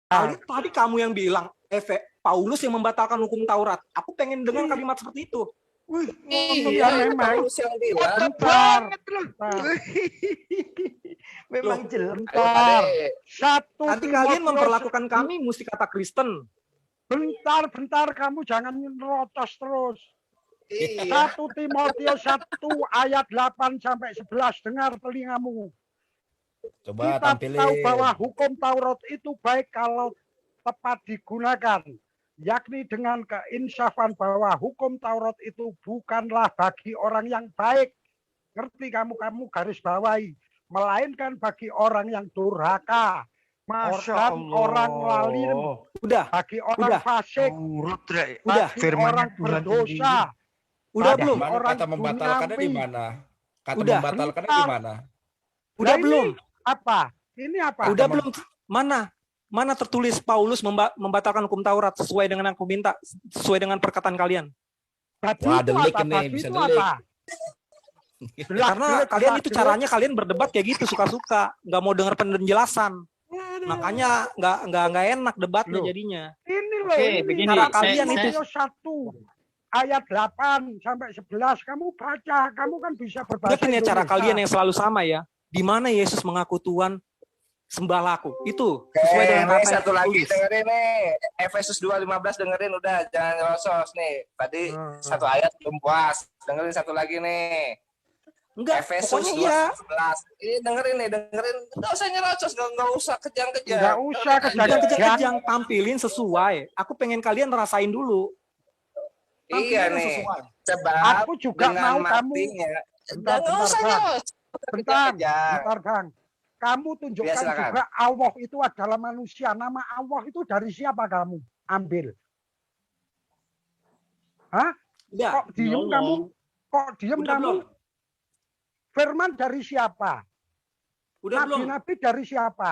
Tadi kamu yang bilang Paulus yang membatalkan hukum Taurat. Aku pengen dengar kalimat seperti itu. Wih, Iya, memang. Paulus yang bilang. Bentar. Memang jelas. Bentar. Nanti kalian memperlakukan kami mesti kata Kristen. Bentar, kamu jangan nyerocos terus. Iya. 1 Timotius 1 ayat 8 sampai 11, dengar telingamu. Coba Kita tampilin. tahu bahwa hukum Taurat itu baik kalau tepat digunakan, yakni dengan keinsafan bahwa hukum Taurat itu bukanlah bagi orang yang baik. Ngerti kamu garis bawahi, melainkan bagi orang yang durhaka, dan orang lalim, bagi orang fasik, bagi orang berdosa. Udah belum? Mana kata membatalkannya di mana? Kata membatalkannya di mana? Udah Nah, belum? Apa? Ini apa? Udah belum? Mana tertulis Paulus membatalkan hukum Taurat sesuai dengan yang aku minta, sesuai dengan perkataan kalian? Wah, delik ini, bisa delik. Karena kalian itu caranya kalian berdebat kayak gitu suka-suka, nggak mau dengar penjelasan. Makanya nggak enak debatnya jadinya. Ini loh. Oke, ini begini, cara kalian itu 1 ayat 8 sampai 11 kamu baca, kamu kan bisa berbahasa Lihat ya cara Indonesia. kalian yang selalu sama ya. Di mana Yesus mengaku Tuhan, sembahlah aku. Itu sesuai dengan Nih, kata yang satu lagi tertulis. dengerin nih. Efesus 2:15 dengerin udah, jangan ngerosos nih. Tadi satu ayat belum puas. Dengerin satu lagi nih. Enggak, Efesus pokoknya 2:11. Ini dengerin. Enggak usah nyerocos, enggak usah kejang-kejang. Nggak usah kejang-kejang, tampilin sesuai. Aku pengen kalian rasain dulu. Iya Tampilin nih. sesuai. Sebab Aku juga dengan mau kamu. matinya. Bentar, Enggak usah Bang. nyerocos. Bentar, Kejang. Bang. Kamu tunjukkan Ya, silakan. juga Allah itu adalah manusia. Nama Allah itu dari siapa kamu? Ambil. Hah? Udah. Kok diem kamu? Kok diem Udah kamu? belum? Firman dari siapa? Udah belum? Nabi-nabi dari siapa?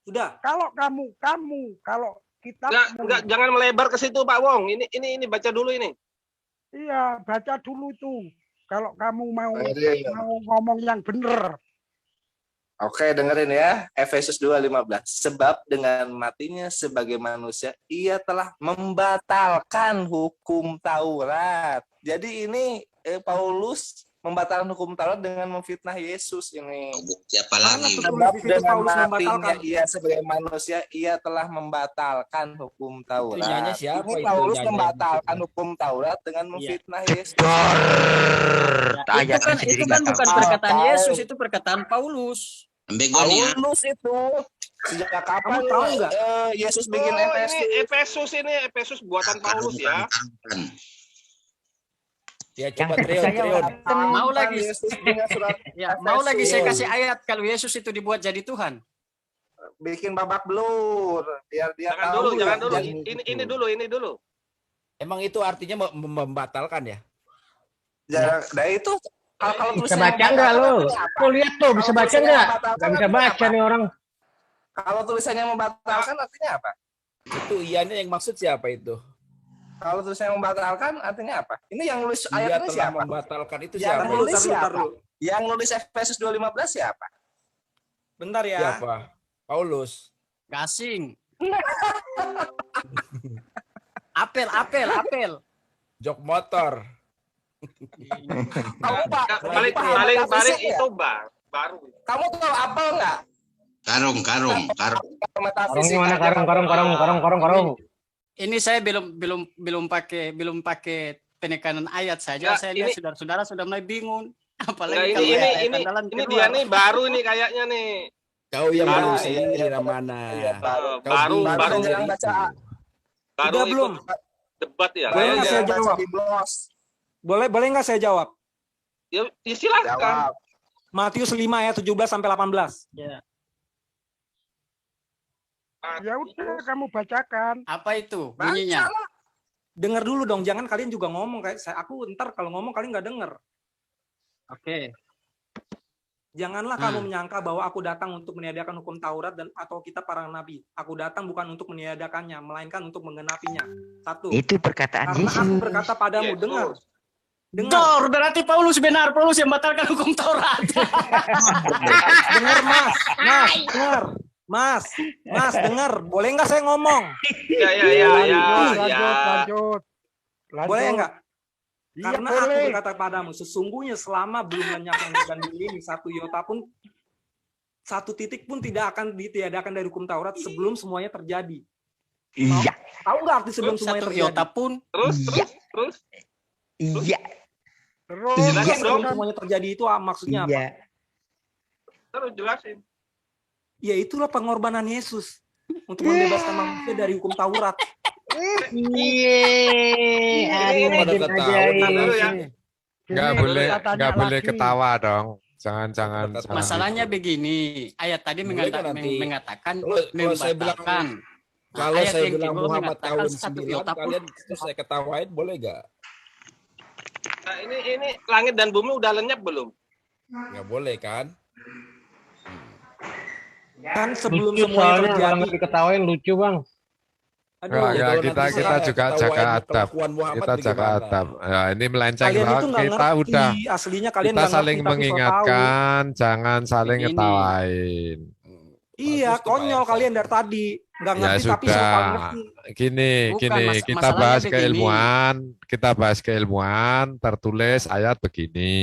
Udah. Kalau kalau kita Jangan melebar ke situ Pak Wong. Ini baca dulu ini. iya, baca dulu tuh. Kalau kamu mau Iya. ngomong yang benar. Oke, dengerin ya. Efesus 2:15. Sebab dengan matinya sebagai manusia, ia telah membatalkan hukum Taurat. Jadi ini Paulus membatalkan hukum Taurat dengan memfitnah Yesus ini. Siapa lagi? Sebab Itu dengan Paulus matinya membatalkan. ia sebagai manusia, ia telah membatalkan hukum Taurat. nyanyi siapa Ini itu Paulus nyanyi? membatalkan hukum Taurat dengan memfitnah Yesus. Itu kan bukan perkataan Yesus, itu perkataan Paulus. Paulus itu sejak kapan Kamu tahu nggak? Yesus bikin Efesus? Ini Efesus buatan Paulus ya. Ya coba Trion. Mau lagi, Yesus punya surat mau lagi saya Efesus. kasih ayat kalau Yesus itu dibuat jadi Tuhan. Bikin babak belur biar dia Jangan tahu. dulu. yang- Ini dulu. Emang itu artinya membatalkan ya? Nah itu kalau Bisa baca nggak lo? Tuh lihat tuh, bisa baca nggak? Nggak bisa baca nih orang. Kalau tulisannya membatalkan artinya apa? Itu ianya yang maksud siapa itu? Kalau tulisannya membatalkan artinya apa? Ini yang nulis Dia ayatnya telah siapa? membatalkan itu Yang siapa? nulis Tar siapa? dulu. Yang nulis Efesus 2:15 siapa? Bentar ya. Siapa? Paulus. Gasing. Apel. Jok motor. Kamu Pak, Paling metafisik itu ya? baru. Kamu tahu apel nggak? Karung. Karung gimana? Karung. Ini saya belum pakai penekanan ayat saja. Ya, Saya lihat ini- saudara-saudara sudah mulai bingung. Apalagi Nah, kalau ini ayat andalan dia keluar. nih baru nih kayaknya nih. Kau yang Baru, baru iya, sendiri iya. mana? Iya, baru. Kau Baru bingung jarang jadi baca. itu. Baru Udah ikut belum? debat ya. Boleh nggak saya kayaknya. jawab? Di Blos. Boleh nggak saya jawab? Ya, silakan. Jawab. Matius 5 ayat 17 sampai 18. Ya. Ya udah kamu bacakan. Apa itu bunyinya? Dengar dulu dong, jangan kalian juga ngomong kayak saya. Aku ntar kalau ngomong kalian nggak denger. Oke. Janganlah kamu menyangka bahwa aku datang untuk meniadakan hukum Taurat dan atau kita para nabi. Aku datang bukan untuk meniadakannya, melainkan untuk menggenapinya. Satu. Itu perkataan Karena aku Yesus. berkata padamu, Yes, dengar. Dengar, Dor, berarti Paulus benar. Paulus yang batalkan hukum Taurat. dengar mas, dengar. Mas dengar, boleh nggak saya ngomong? Ya. Lanjut. Boleh nggak? Iya, Karena aku boleh. berkata padamu, sesungguhnya selama belum lenyap langit dan bumi ini, satu iota pun, satu titik pun tidak akan ditiadakan dari hukum Taurat sebelum semuanya terjadi. Iya. Tahu nggak arti sebelum semuanya Satu terjadi? iota pun. Terus. Iya. Terus Jelasin Iya. sebelum semuanya terjadi itu maksudnya apa? Iya. Terus jelasin. Ya itulah pengorbanan Yesus untuk membebaskan manusia dari hukum Taurat. Iya. Ari Pada makin ketawa ajaib. dulu ya. Nggak Gini, boleh, kita tanya nggak boleh lagi. ketawa dong. Jangan. Masalahnya begini, ayat tadi Boleh kan nanti? mengatakan Kalau saya bilang- membatalkan. Nah, Kalau ayat saya yang bilang kedua Muhammad mengatakan tahun satu 9, iota pun. kalian terus saya ketawain boleh nggak? Nah, ini langit dan bumi udah lenyap belum? Nggak boleh kan? Kan sebelum Lucu semuanya soalnya kalau terjadi. nggak diketawain lucu bang. Aduh, Nggak, kalau kita nanti kita saya juga ketawain jaga adab. kelakuan Muhammad Kita jaga bagaimana? adab. Ya, ini melenceng kalian itu banget. nggak Kita ngerti. udah Aslinya kalian kita nggak ngerti, saling tapi so tahu. mengingatkan, jangan saling Begini. ngetawain. Iya, Bagus tuh, Pak konyol RT. kalian dari tadi. Nggak Ya ngerti tapi so sudah. tahu ngerti. Gini, Bukan, kita masalahnya bahas begini. keilmuan, tertulis ayat begini.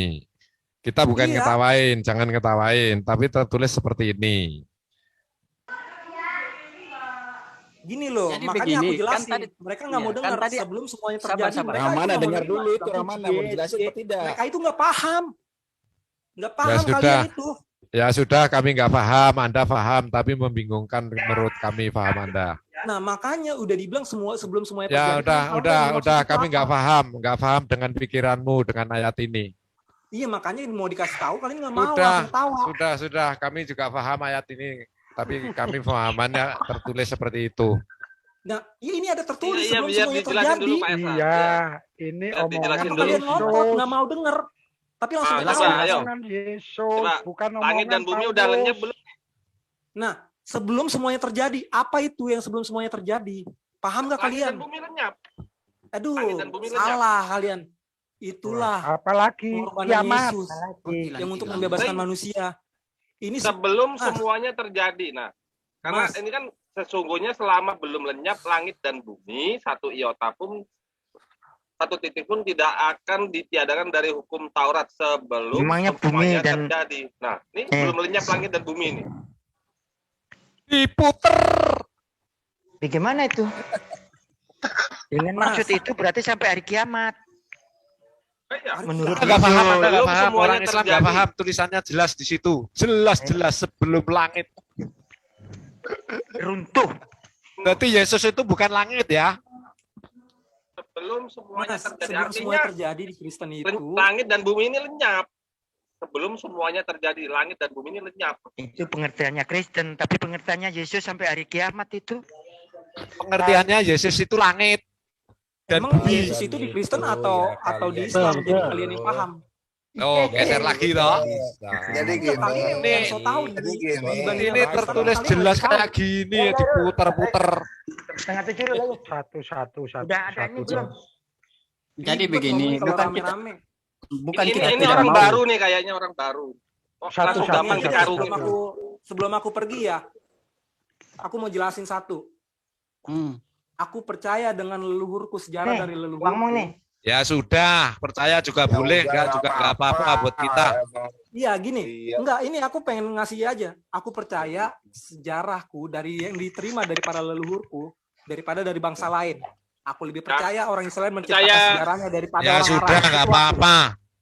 Kita bukan Iya. ngetawain, jangan ngetawain, tapi tertulis seperti ini. Gini loh, Jadi makanya begini, aku jelasin. kan tadi- mereka nggak mau iya, kan dengar tadi- sebelum semuanya sabar, terjadi. sabar. Mereka itu Ramana nggak mau dengar dengar. dulu itu Ramana mau dijelasin atau tidak? Mereka itu nggak paham. Nggak paham sudah. kalian itu. Ya sudah, kami nggak paham, Anda paham, tapi membingungkan menurut kami paham Anda. Nah makanya udah dibilang sebelum semuanya Ya terjadi. kalian tahu udah, nggak maksudnya kami apa? nggak paham dengan pikiranmu dengan ayat ini. Iya makanya mau dikasih tahu kalian nggak mau Sudah, langsung tawa. sudah, kami juga paham ayat ini, tapi kami pemahamannya tertulis seperti itu. Nah ini ada tertulis Iya, sebelum biar semuanya dijelasin terjadi. dulu Pak Esa. Iya, ini Biar dijelasin omongan Kenapa dulu. kalian ngotot nggak Yesus. mau denger? Tapi langsung Coba, ketawa. ayo. Omongan Yesus, Coba, bukan omongan Langit dan bumi udah Paulus. lenyap belum? Nah sebelum semuanya terjadi, apa itu yang sebelum semuanya terjadi? Paham nggak Langit kalian? dan bumi lenyap. Aduh, langit dan bumi lenyap. salah kalian. Itulah Apalagi pengorbanan kiamat. Yesus Hilang, yang untuk hilang. membebaskan manusia. Ini Sebelum Mas. semuanya terjadi. Nah, karena Mas. ini kan sesungguhnya selama belum lenyap langit dan bumi, satu iota pun, satu titik pun tidak akan ditiadakan dari hukum Taurat sebelum Emangnya bumi semuanya dan- terjadi. Nah, ini belum lenyap langit dan bumi ini. Diputer. Bagaimana itu? Dengan Mas. maksud itu berarti sampai hari kiamat. Ya, Menurut Anda nggak paham, Anda nggak Belum paham. semuanya Orang Islam nggak terjadi. paham. Tulisannya jelas di situ. Jelas sebelum langit. runtuh. Berarti Yesus itu bukan langit ya? sebelum semuanya Mas, terjadi. sebelum Artinya semuanya terjadi di Kristen itu, langit dan bumi ini lenyap. Sebelum semuanya terjadi, langit dan bumi ini lenyap. Itu pengertiannya Kristen, tapi pengertiannya Yesus sampai hari kiamat itu. Pengertiannya Yesus itu langit dan emang bumi. Yesus itu di Kristen Itu atau ya, atau di kalian Islam? itu. Jadi kalian yang paham. Oh, geser lagi toh. Jadi Enggak, gini. kalian yang so tahu Jadi nih. gini. Dibanding Ini yang Kristen, tertulis kalian jelas nggak tahu. kayak gini, diputer-puter. Setengah tujuh lagi. Satu. Udah ada ini belum? Jadi Ribet begini, ngomongin kalau bukan kita rame-rame. bukan kita Ini tidak orang mau. baru nih kayaknya orang baru. Oh, Satu, langsung satu, gampang satu, dikarungin. satu. Sebelum aku pergi ya, aku mau jelasin satu. Hmm. Aku percaya dengan leluhurku, sejarah Nih, dari leluhurku. Uangmu nih. Ya sudah, percaya juga boleh, enggak juga enggak apa-apa buat kita. Iya gini, Iya. enggak ini aku pengen ngasih aja. Aku percaya sejarahku dari yang diterima dari para leluhurku daripada dari bangsa lain. Aku lebih percaya orang Israel menciptakan Percaya. sejarahnya daripada Ya orang sudah, Arab. enggak Itu aku. apa-apa.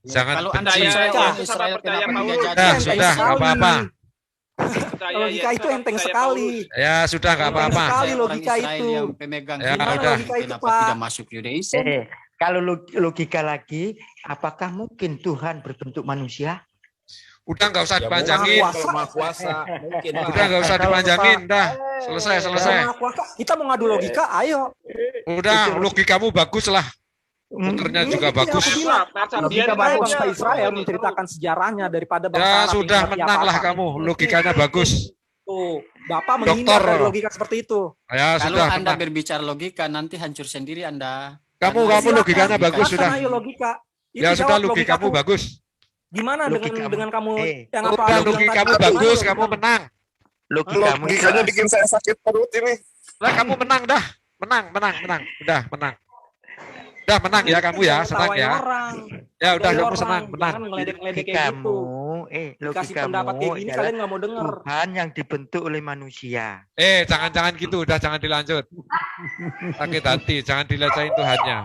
Jangan Kalau Anda benci. percaya Percaya. orang Israel Percaya kenapa Paulus. tidak Sudah, jadi? Enteng sudah, enggak sekali. apa-apa. Percaya Logika Yesus, itu enteng percaya sekali. Ya sudah, enggak Enteng apa-apa. sekali Orang logika Israel itu. yang pemegang Ya, firman, udah. Logika itu, kenapa Pak. tidak masuk Yudaism? Kalau logika lagi, apakah mungkin Tuhan berbentuk manusia? Udah enggak usah Ya, dipanjangin. Maha kalau maha kuasa mungkin lah. Udah enggak usah dipanjangin, dah. Selesai. Kalau kuasa, kita mau ngadu logika, ayo. Udah, logikamu bagus lah. Puternya juga Iya, bagus. aku bilang. Masa Logika biarin baik aja. bangsa Israel menceritakan sejarahnya daripada bangsa Ya Arab sudah, yang ngerti menanglah apa-apa. kamu. Logikanya bagus. Tuh, Bapak Dokter. menghindar dari logika seperti itu. Ya Kalau sudah, Anda menang. berbicara logika, nanti hancur sendiri Anda. Kamu Silakan, logikanya bagus silakan, sudah. Ayo logika. Itu Ya sudah, jawab logikamu logikaku. bagus. Gimana Logikamu. dengan kamu yang apa? Udah, lu bilang logikamu tadi? bagus, Gimana kamu logikamu? menang. Logikamu itu Logikanya bikin saya sakit perut ini. Lah kamu menang dah. Menang. Udah menang. Udah menang ya kamu ya, senang Ketawain ya. orang. Ya udah Ketawain kamu orang. senang, menang. Jangan ngeledek-ngeledek kayak gitu. Dikasih pendapat kayak gini adalah kalian nggak mau denger. Tuhan yang dibentuk oleh manusia. Jangan gitu, udah jangan dilanjut. Sakit hati, jangan dilecehin Tuhannya.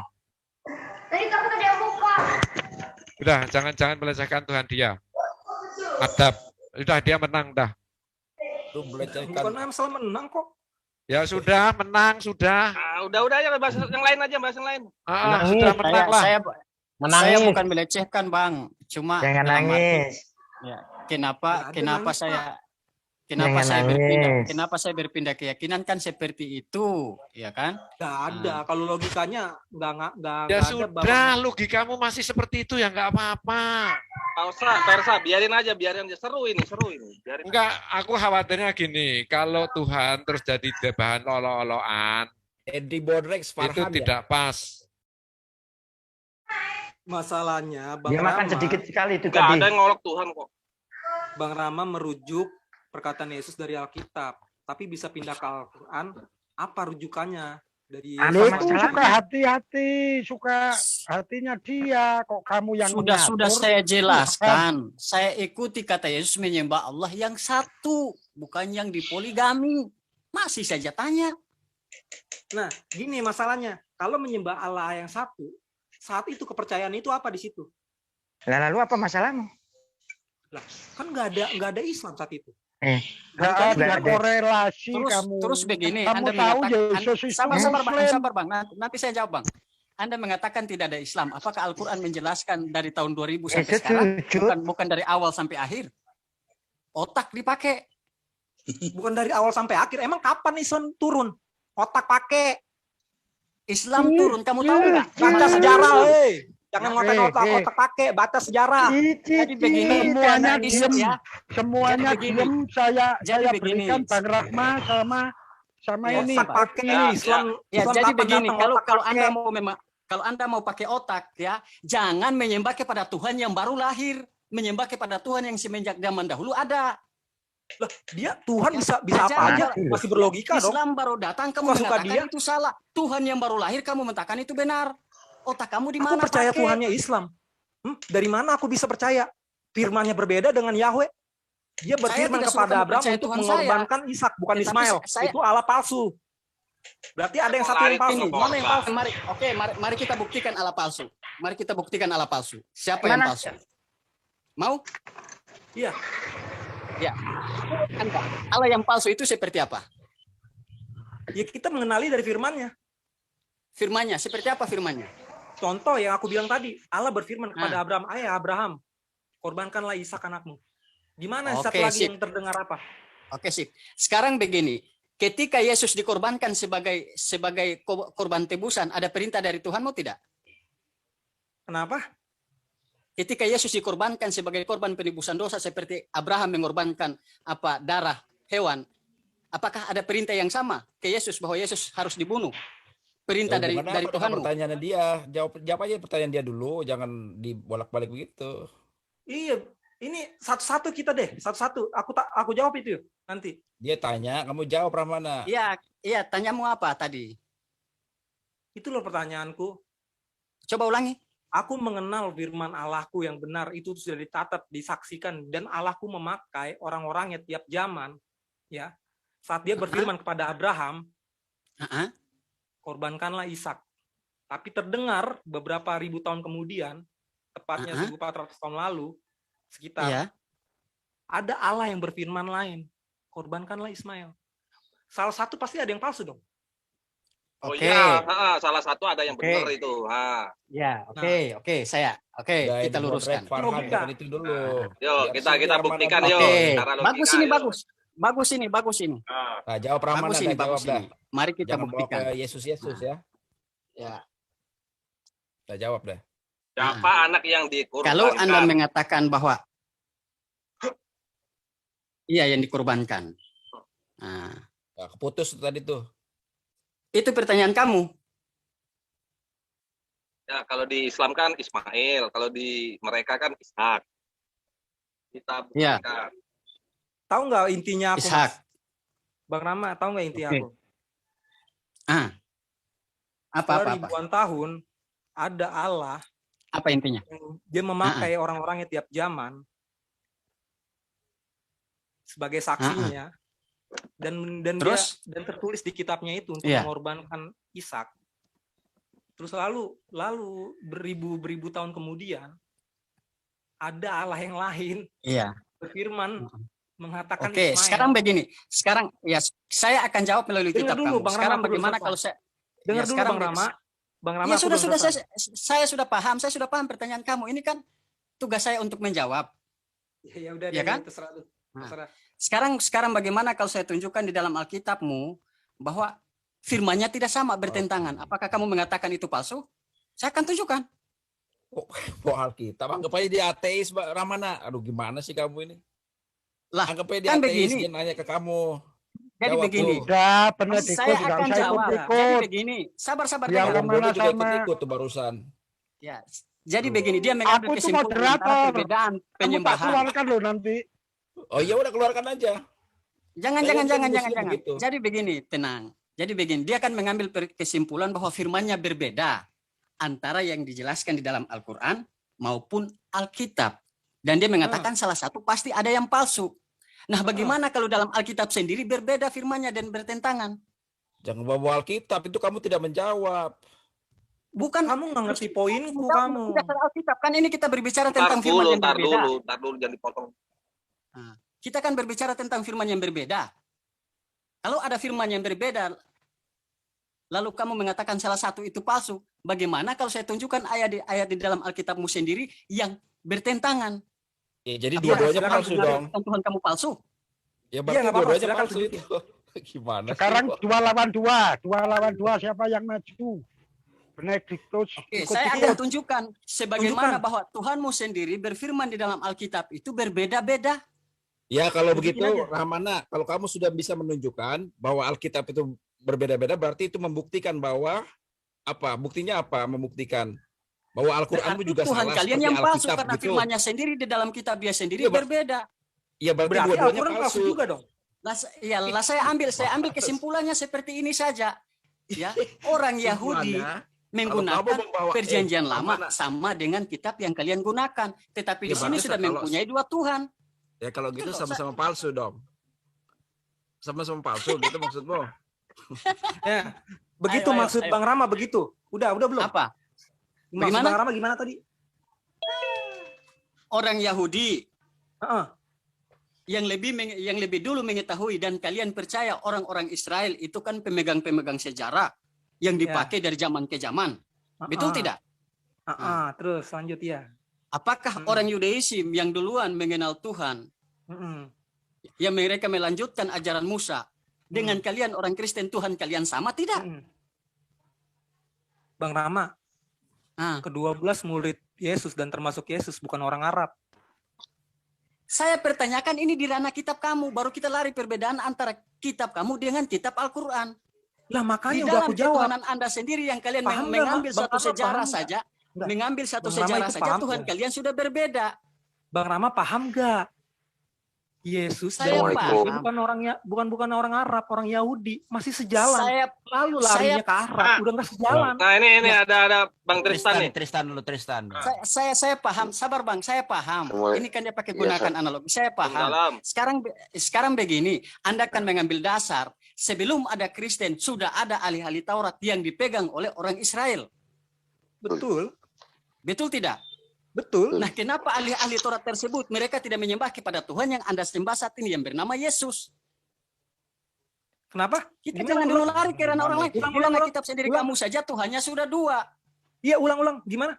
Udah, jangan melecehkan Tuhan dia. Adab. Udah dia menang dah. Bukan masalah menang kok. Ya sudah, menang sudah. Udah ya, bahas yang lain aja, bahas yang lain. Sudah menang lah. Saya Menangis. bukan melecehkan, Bang. Cuma Jangan dalam arti, nangis. ya, Nggak ada kenapa nangis, saya Jangan nangis. kenapa saya berpindah keyakinan kan seperti itu, ya kan? Nggak ada. Kalau logikanya nggak Ya nggak ada. sudah, logikamu masih seperti itu ya nggak apa-apa. Persa, biarin aja, seru ini. Biarin. Enggak, aku khawatirnya gini, kalau Tuhan terus jadi bahan olo-oloan, Edi Bodrex itu Farhan ya. tidak pas. Masalahnya Bang Dia makan Rama, sedikit sekali itu Nggak tadi. ada yang ngolok Tuhan kok. Bang Rama merujuk perkataan Yesus dari Alkitab, tapi bisa pindah ke Al-Quran. Apa rujukannya dari Apa Lo Yesus? itu suka hati-hati, suka hatinya dia. Kok kamu yang Sudah mengatur? saya jelaskan. Saya ikuti kata Yesus menyembah Allah yang satu, bukan yang dipoligami. Masih saja tanya. Nah, gini masalahnya. Kalau menyembah Allah yang satu, saat itu kepercayaan itu apa di situ? Lah, lalu apa masalahmu? Kan nggak ada Islam saat itu. Nggak Nggak ada ada. korelasi kamu. Terus begini, Kamu Anda tahu mengatakan, Yesus itu sabar Bang, Muslim. sabar Bang. Nanti saya jawab Bang. Anda mengatakan tidak ada Islam. Apakah Al-Quran menjelaskan dari tahun 2000 sampai sekarang? Bukan dari awal sampai akhir. Otak dipakai. Bukan dari awal sampai akhir. Emang kapan Islam turun? Otak pakai. Islam turun, kamu tahu nggak? Baca sejarah, hei. Jangan ngotain Eh, otak pakai, baca sejarah. Jadi begini, Semuanya karena diem. ya. Semuanya Jadi begini. diem. Saya Jadi begini. berikan Bang Rahma sama Ya, ini. Otak pakai. Islam. Ya, Islam jadi kapan begini, datang? kalau Otak kalau pakai. Anda mau memang kalau Anda mau pakai otak ya, jangan menyembah kepada Tuhan yang baru lahir, menyembah kepada Tuhan yang semenjak zaman dahulu ada. Dia Tuhan bisa Jangan. apa aja, masih berlogika dong. Islam baru datang, kamu Kok suka mengatakan dia? itu salah. Tuhan yang baru lahir, kamu mengatakan itu benar. Otak kamu di Aku mana? percaya pakai? Tuhannya Islam. Dari mana aku bisa percaya? Firmannya berbeda dengan Yahweh. Dia berfirman tidak suruh kepada kamu Abraham percaya untuk Tuhan mengorbankan Ishak, bukan Tetapi Ismail. saya- Itu Allah palsu. Berarti ada yang satu yang palsu. Ini, Mana yang palsu? mari kita buktikan Allah palsu. Mari kita buktikan Allah palsu. Siapa yang Mana? palsu? Mau? Iya. Ya. Anda, Allah yang palsu itu seperti apa? Ya kita mengenali dari firmannya. Firmannya, seperti apa firmannya? Contoh yang aku bilang tadi, Allah berfirman kepada Nah. Abraham, "Ayah Abraham, korbankanlah Ishak anakmu." Di mana Oke, satu lagi sip. yang terdengar apa? Oke, sip. Sekarang begini, ketika Yesus dikorbankan sebagai korban tebusan, ada perintah dari Tuhan mau tidak? Kenapa? Ketika Yesus dikorbankan sebagai korban penebusan dosa seperti Abraham mengorbankan darah hewan, apakah ada perintah yang sama ke Yesus bahwa Yesus harus dibunuh? Perintah dari Tuhanmu. Pertanyaannya dia, jawab aja pertanyaan dia dulu, jangan dibolak-balik begitu. Iya, ini satu-satu kita deh, satu-satu. Aku jawab itu nanti. Dia tanya, kamu jawab Rahmana. Iya, tanyamu apa tadi? Itu loh pertanyaanku. Coba ulangi. Aku mengenal firman Allahku yang benar, itu sudah dicatat, disaksikan, dan Allahku memakai orang-orangnya tiap zaman, ya. Saat dia berfirman kepada Abraham, korbankanlah Ishak. Tapi terdengar beberapa ribu tahun kemudian, tepatnya 1400 tahun lalu, sekitar, Iya. ada Allah yang berfirman lain, korbankanlah Ismail. Salah satu pasti ada yang palsu dong. Oh Oke. iya, salah satu ada yang Oke. benar itu. Ya, oke, kita luruskan. Logika. Itu dulu. Yuk, Biar kita Rahmana buktikan tahu. yuk. Oke, Secara logika, bagus ini, yuk. bagus ini. Nah, jawab Rahmana, Bagus ini, dah, jawab dah. Mari kita Jangan bawa buktikan. ke Yesus ya. Ya. Nah, jawab dah. Siapa anak yang dikurbankan? Kalau Anda mengatakan bahwa iya yang dikorbankan. Nah, Nah, keputus tadi tuh. itu pertanyaan kamu. Ya, kalau di Islam kan Ismail, kalau di mereka kan Ishak. Kita Ya. buktikan. Tahu nggak intinya aku? Ishak. Bang Rama, tahu nggak inti Oke. aku? Ah, Setelah apa? ribuan tahun ada Allah Apa intinya? yang dia memakai orang-orangnya tiap zaman sebagai saksinya dan Terus? dia dan tertulis di kitabnya itu untuk Iya. mengorbankan Ishak. Terus lalu beribu-beribu tahun kemudian ada Allah yang lain Iya. berfirman mengatakan Oke, Ismail. sekarang begini. Sekarang ya saya akan jawab melalui Dengar kitab dulu, kamu. Bang Rama, Sekarang aku belum bagaimana selesai. kalau saya Dengar ya, dulu sekarang Bang Rama. Bang Rama, Ya aku sudah belum sudah selesai. saya sudah paham. Saya sudah paham pertanyaan kamu. Ini kan tugas saya untuk menjawab. Ya udah, Ya kan? terserah lu. Nah. Terserah. Sekarang bagaimana kalau saya tunjukkan di dalam Alkitabmu bahwa firman-Nya tidak sama, bertentangan. Apakah kamu mengatakan itu palsu? Saya akan tunjukkan. Kok Alkitab? Anggap aja dia ateis, Mbak Ramana. Aduh, gimana sih kamu ini? Lah, Anggap aja dia kan ateis, begini. dia nanya ke kamu. Jadi Jawab begini. tuh. Udah, Benediktus Saya nggak akan usah jawab. Jadi ikut-ikut. begini. Sabar Yang dengar. kemana Bodoh juga sama? ikut-ikut tuh barusan. Ya. Jadi begini, dia mengambil Aku itu kesimpulan antara moderator. perbedaan Kamu tak penyembahan. keluarkan loh nanti. Oh iya udah keluarkan aja. Jangan. Muslim begitu. Jadi begini, tenang. Jadi begini, dia akan mengambil kesimpulan bahwa firman-Nya berbeda antara yang dijelaskan di dalam Al-Qur'an maupun Alkitab. Dan dia mengatakan salah satu pasti ada yang palsu. Nah, bagaimana kalau dalam Alkitab sendiri berbeda firman-Nya dan bertentangan? Jangan bawa Alkitab, itu kamu tidak menjawab. Bukan Kamu nggak ngerti poinku Tidak, kamu. dasar Alkitab. Kan ini kita berbicara Tar tentang firman dulu, yang berbeda. tar dulu, jangan dipotong. Kita kan berbicara tentang firman yang berbeda. Kalau ada firman yang berbeda, lalu kamu mengatakan salah satu itu palsu, bagaimana kalau saya tunjukkan ayat di dalam Alkitabmu sendiri yang bertentangan? Ya, jadi Apakah dua-duanya silakan palsu benar dong. Tuhan kamu palsu? Ya Iya, berarti nggak apa-apa, dua-duanya silakan palsu tunjukin. itu. Gimana Sekarang sih? 2 lawan 2 siapa yang maju? Benediktus Oke, saya akan ikut-ikut. tunjukkan sebagaimana bahwa Tuhanmu sendiri berfirman di dalam Alkitab itu berbeda-beda. Ya kalau Tunjukin begitu, aja. Rahmana, kalau kamu sudah bisa menunjukkan bahwa Alkitab itu berbeda-beda, berarti itu membuktikan bahwa apa? Buktinya apa? Membuktikan bahwa Al-Qur'anmu Berarti juga Tuhan salah kalian seperti yang palsu Alkitab karena gitu. firman-Nya sendiri di dalam kitab dia sendiri Iya, Pak. berbeda. Ya berarti Berarti dua-duanya Al-Quran palsu palsu. juga dong. Lah saya ambil kesimpulannya seperti ini saja. Ya, orang Yahudi Kesimpulannya, menggunakan kalau kamu membawa- perjanjian lama Rahmana. sama dengan kitab yang kalian gunakan, tetapi di Ya, sini bagus, sudah kalau- mempunyai dua Tuhan. Ya kalau gitu Itu loh, sama-sama palsu dong. Sama-sama palsu gitu maksudmu. Ya. Begitu Ayo, maksud ayo. Bang Rama begitu. Udah belum? Apa? Maksud Bagaimana? Bang Rama gimana tadi? Orang Yahudi Heeh. yang lebih dulu mengetahui dan kalian percaya orang-orang Israel itu kan pemegang-pemegang sejarah yang dipakai dari zaman ke zaman. Betul tidak? Terus lanjut ya. Apakah orang Yudaism yang duluan mengenal Tuhan, yang mereka melanjutkan ajaran Musa, dengan kalian orang Kristen Tuhan kalian sama tidak? Bang Rama, ke-12 murid Yesus dan termasuk Yesus bukan orang Arab. Saya pertanyakan ini di ranah kitab kamu, baru kita lari perbedaan antara kitab kamu dengan kitab Al-Quran. Lah Di makanya udah dalam aku jawab. ketuhanan Anda sendiri yang kalian Paham nggak, mengambil Bang satu Rama, sejarah paham saja, Nggak. mengambil satu Bang Rama sejarah itu saja, paham Tuhan nggak? kalian sudah berbeda. Bang Rama paham nggak? Yesus Saya dan paham. itu bukan orang Arab, orang Yahudi, masih sejalan. Saya Lalu larinya ke Arab, udah nggak sejalan. Nah ini ada Bang Tristan nih. Tristan. Saya paham, sabar Bang, saya paham. Ini kan dia pakai gunakan analogi. Saya paham. Dalam. Sekarang begini, Anda akan mengambil dasar sebelum ada Kristen sudah ada ahli-ahli Taurat yang dipegang oleh orang Israel. Betul, Betul tidak? betul. Nah, kenapa ahli-ahli Taurat tersebut mereka tidak menyembah kepada Tuhan yang Anda sembah saat ini yang bernama Yesus? Kenapa? Kita Gimana, jangan dulu ulang? lari ke ranah orang lain. Ulang, Di ranah ulang. kitab sendiri Ulang. kamu saja Tuhannya sudah dua. Iya, ulang. Gimana?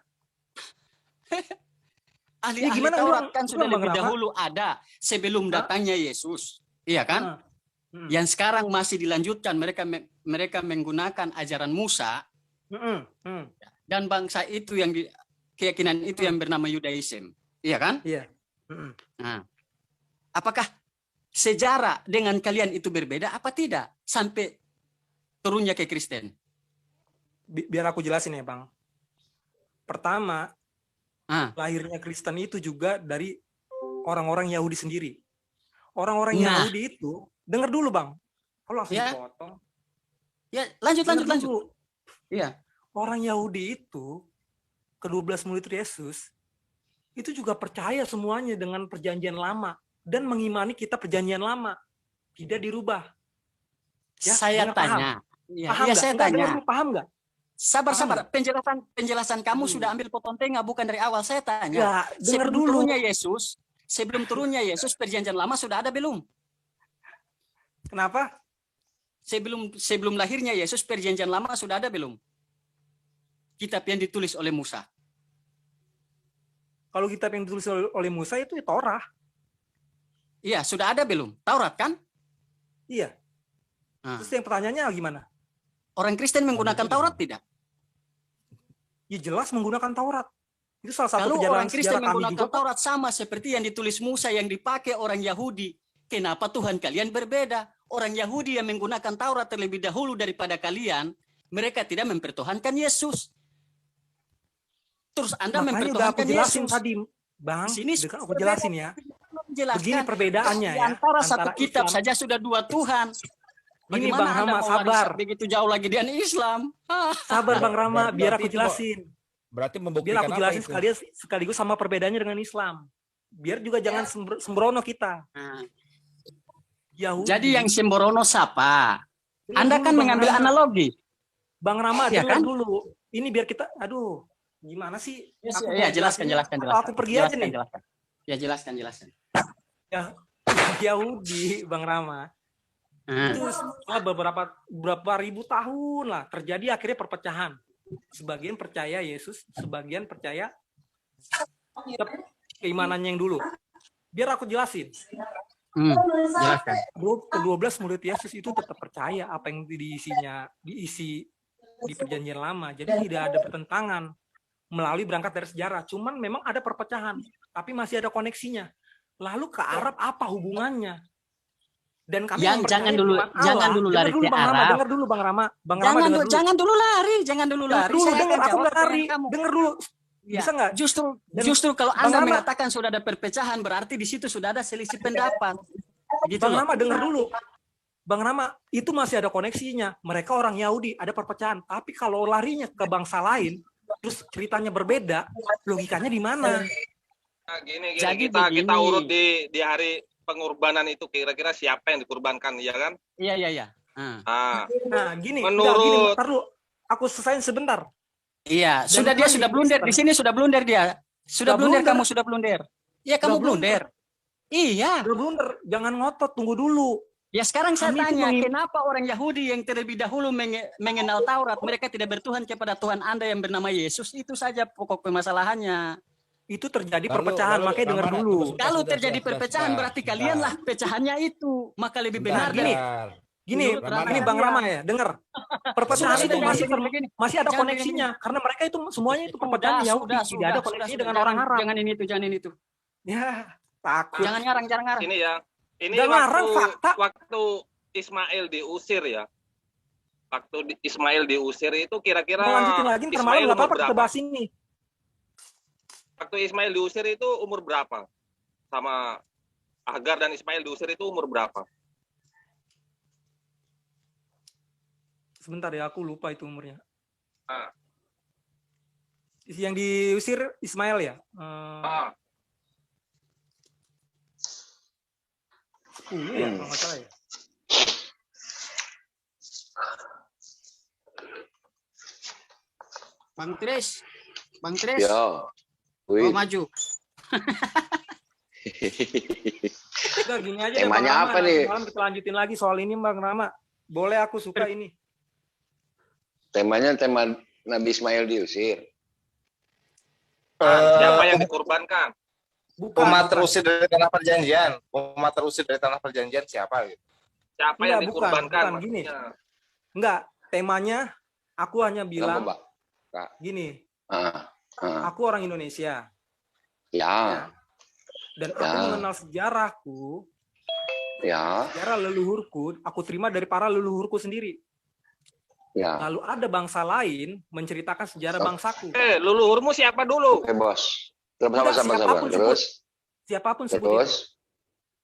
Ahli-ahli gimana? Taurat Ulang, kan sudah Bang lebih Rama. dahulu ada sebelum datangnya Yesus. Iya kan? Yang sekarang masih dilanjutkan, mereka menggunakan ajaran Musa dan bangsa itu yang keyakinan itu yang bernama Yudaism. Iya kan? Iya. Nah, apakah sejarah dengan kalian itu berbeda apa tidak sampai turunnya ke Kristen? Biar aku jelasin ya, Bang. Pertama, lahirnya Kristen itu juga dari orang-orang Yahudi sendiri. Orang-orang Yahudi itu, dengar dulu Bang. Kok langsung Ya. dipotong? Ya, lanjut. Dengar dulu. Iya. Orang Yahudi itu, ke-12 murid Yesus, itu juga percaya semuanya dengan perjanjian lama dan mengimani kita perjanjian lama. Tidak dirubah. Ya, Saya dengar, paham? tanya. Iya, Paham iya, nggak? saya Enggak, tanya. dengar dulu, paham nggak? Sabar. Paham. Penjelasan kamu Aduh. sudah ambil potong tengah, bukan dari awal. Saya tanya. Enggak, dengar Sebelum dulu. turunnya Yesus, perjanjian lama sudah ada belum? Kenapa? Sebelum lahirnya Yesus, perjanjian lama sudah ada belum? Kitab yang ditulis oleh Musa. Kalau kitab yang ditulis oleh Musa itu Torah. Iya, sudah ada belum? Taurat kan? Iya. Nah, Terus yang pertanyaannya gimana? orang Kristen menggunakan Taurat tidak? Ya jelas menggunakan Taurat. Itu salah satu Kalau perjalanan orang Kristen sejarah kami menggunakan juga. Taurat sama seperti yang ditulis Musa yang dipakai orang Yahudi, kenapa Tuhan kalian berbeda? Orang Yahudi yang menggunakan Taurat terlebih dahulu daripada kalian, mereka tidak mempertuhankan Yesus. Terus Anda Makanya udah aku mempertuhankan jelasin Yesus. tadi, Bang. Di sini Udah aku jelasin ya. Menjelaskan. Begini perbedaannya Di ya. antara satu antara kitab Islam- saja sudah dua Tuhan. Gini, Bagaimana Bang Anda Rama, mau waris sabar. begitu jauh lagi dengan Islam? Sabar Bang Rama, biar aku Berarti itu jelasin. Berarti Biar membuktikan aku apa jelasin itu? sekaligus sama perbedaannya dengan Islam. Biar juga jangan sembrono kita. Nah, Yahudi. jadi yang sembrono siapa? Dengar Anda dulu, kan Bang mengambil Rama. analogi. Bang Rama, Iya dengar kan? dulu. Ini biar kita, aduh, gimana sih? Aku Ya, mau jelaskan. atau aku pergi aja nih. Jelaskan. Ya, jelaskan. Ya, Yahudi, Bang Rama. Nah, Itu setelah beberapa ribu tahun lah terjadi akhirnya perpecahan. Sebagian percaya Yesus, sebagian percaya keimanannya yang dulu. Biar aku jelasin. jelaskan. Ke-12 murid Yesus itu tetap percaya apa yang diisi di perjanjian lama. Jadi tidak ada pertentangan melalui berangkat dari sejarah. Cuman memang ada perpecahan, tapi masih ada koneksinya. Lalu ke Arab apa hubungannya? Dan kami Jangan mempercayai dulu, firman Allah. jangan dulu lari ke Bang Rama, Arab. dengar dulu Bang Rama. Bang Rama dengar dulu. Jangan dulu lari. Dengar dulu, Saya dengar, akan aku jawab nggak lari. pertanyaan kamu. Dengar dulu. Ya, Bisa nggak? Justru kalau Bang Anda Rama- mengatakan sudah ada perpecahan, berarti di situ sudah ada selisih pendapat. Gitu Bang loh. Rama dengar dulu. Bang Rama, itu masih ada koneksinya. Mereka orang Yahudi, ada perpecahan. Tapi kalau larinya ke bangsa lain, terus ceritanya berbeda, logikanya di mana? Nah, gini, Jadi kita begini. urut di hari pengorbanan itu kira-kira siapa yang dikorbankan, ya kan? Iya. Nah, Nah, gini, Menurut- bentar dulu. Aku selesaiin sebentar. Iya, Dan dia kami sudah blunder di Kristen- sini, sudah blunder dia. Sudah Sudah blunder, blunder. kamu sudah blunder. Iya, kamu Sudah blunder. blunder. Iya. Udah blunder, jangan ngotot, tunggu dulu. Ya sekarang saya Kami itu tanya, kenapa orang Yahudi yang terlebih dahulu mengenal Taurat, mereka tidak bertuhan kepada Tuhan Anda yang bernama Yesus? Itu saja pokok permasalahannya. Itu terjadi Lalu- perpecahan, lalu, makanya dengar Bang Rama, dulu. tunggu. Kalau Sudah, terjadi sudah, perpecahan, sudah. berarti Bentar. kalianlah pecahannya itu. Maka lebih benar Bentar, gini. dari Gini, Menurut ini Rama. Bang Rama ya, dengar. Perpecahan Sudah, itu sudah, masih begini. masih ada Jangan koneksinya, karena mereka itu semuanya itu perpecahan Sudah, Yahudi, tidak ada koneksinya dengan Jangan- orang Arab. Jangan ini itu. Ya, takut. Jangan ngarang. ini ya. Ini Nggak ngarang, fakta. waktu Ismail diusir ya. Waktu Ismail diusir itu kira-kira Mau lanjutin lagi, ntar malam Ismail nggak umur apa-apa kita berapa? bahas ini. Waktu Ismail diusir itu umur berapa? Sama Hagar dan Ismail diusir itu umur berapa? Sebentar ya, aku lupa itu umurnya. Ah. Yang diusir Ismail ya? Ah, 10 ya, kalau nggak salah ya. Bang Tris. Ya, Oh, maju. Udah gini aja deh, Temanya Bang Rama. apa nih? Nanti malam kita lanjutin lagi soal ini Bang Rama. Boleh, aku suka ini. temanya tema Nabi Ismail diusir. siapa yang dikorbankan? Bukan. Umat terusir dari tanah perjanjian. Umat terusir dari tanah perjanjian siapa gitu? Siapa Enggak, yang dikorbankan? bukan, gini. maksudnya? Enggak, temanya aku hanya bilang Kenapa, Pak? gini, Ah, ah. aku orang Indonesia Ya, dan aku Ya. mengenal sejarahku, ya, sejarah leluhurku, aku terima dari para leluhurku sendiri. ya. Lalu ada bangsa lain menceritakan sejarah Oh. bangsaku. Leluhurmu siapa dulu? Oke, Bos. Sabar, Enggak, sabar. siapapun Terus, Siapapun sebut terus.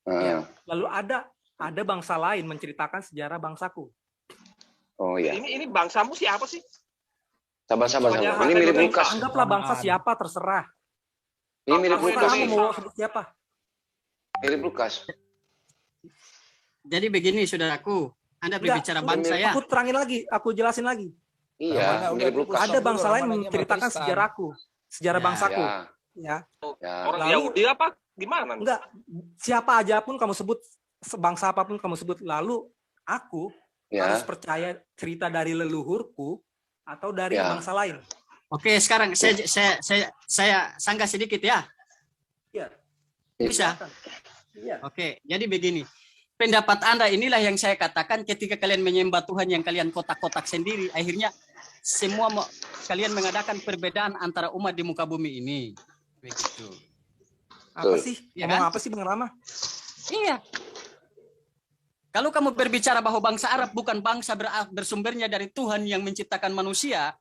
itu. Ya. Ah, Lalu ada ada bangsa lain menceritakan sejarah bangsaku. Oh ya. Ini bangsamu siapa sih? Sabar. Soalnya Ini mirip ada Lukas. Anggaplah bangsa siapa terserah. Ini mirip Kamu Lukas. Terserah Indonesia. mau sebut siapa. Mirip Lukas. Jadi begini, saudaraku. Anda Enggak, berbicara bangsa ya. Aku terangin lagi, aku jelasin lagi. Iya, mirip Lukas. Ada bangsa lain namanya menceritakan Protestan. sejarahku, sejarah Ya, bangsaku. Ya, Ya, ya. Orang Lalu- Yahudi apa? Gimana? enggak, siapa aja pun kamu sebut, bangsa apapun kamu sebut, lalu aku Ya. harus percaya cerita dari leluhurku atau dari Ya. bangsa lain. Oke, sekarang saya sanggah sedikit ya. Iya. Bisa? Iya. Oke, jadi begini. Pendapat Anda inilah yang saya katakan ketika kalian menyembah Tuhan yang kalian kotak-kotak sendiri, akhirnya semua kalian mengadakan perbedaan antara umat di muka bumi ini. Begitu. Apa Betul. sih? Ya Ngomong kan? apa sih Bang Rama? Iya. Kalau kamu berbicara bahwa bangsa Arab bukan bangsa bersumbernya dari Tuhan yang menciptakan manusia,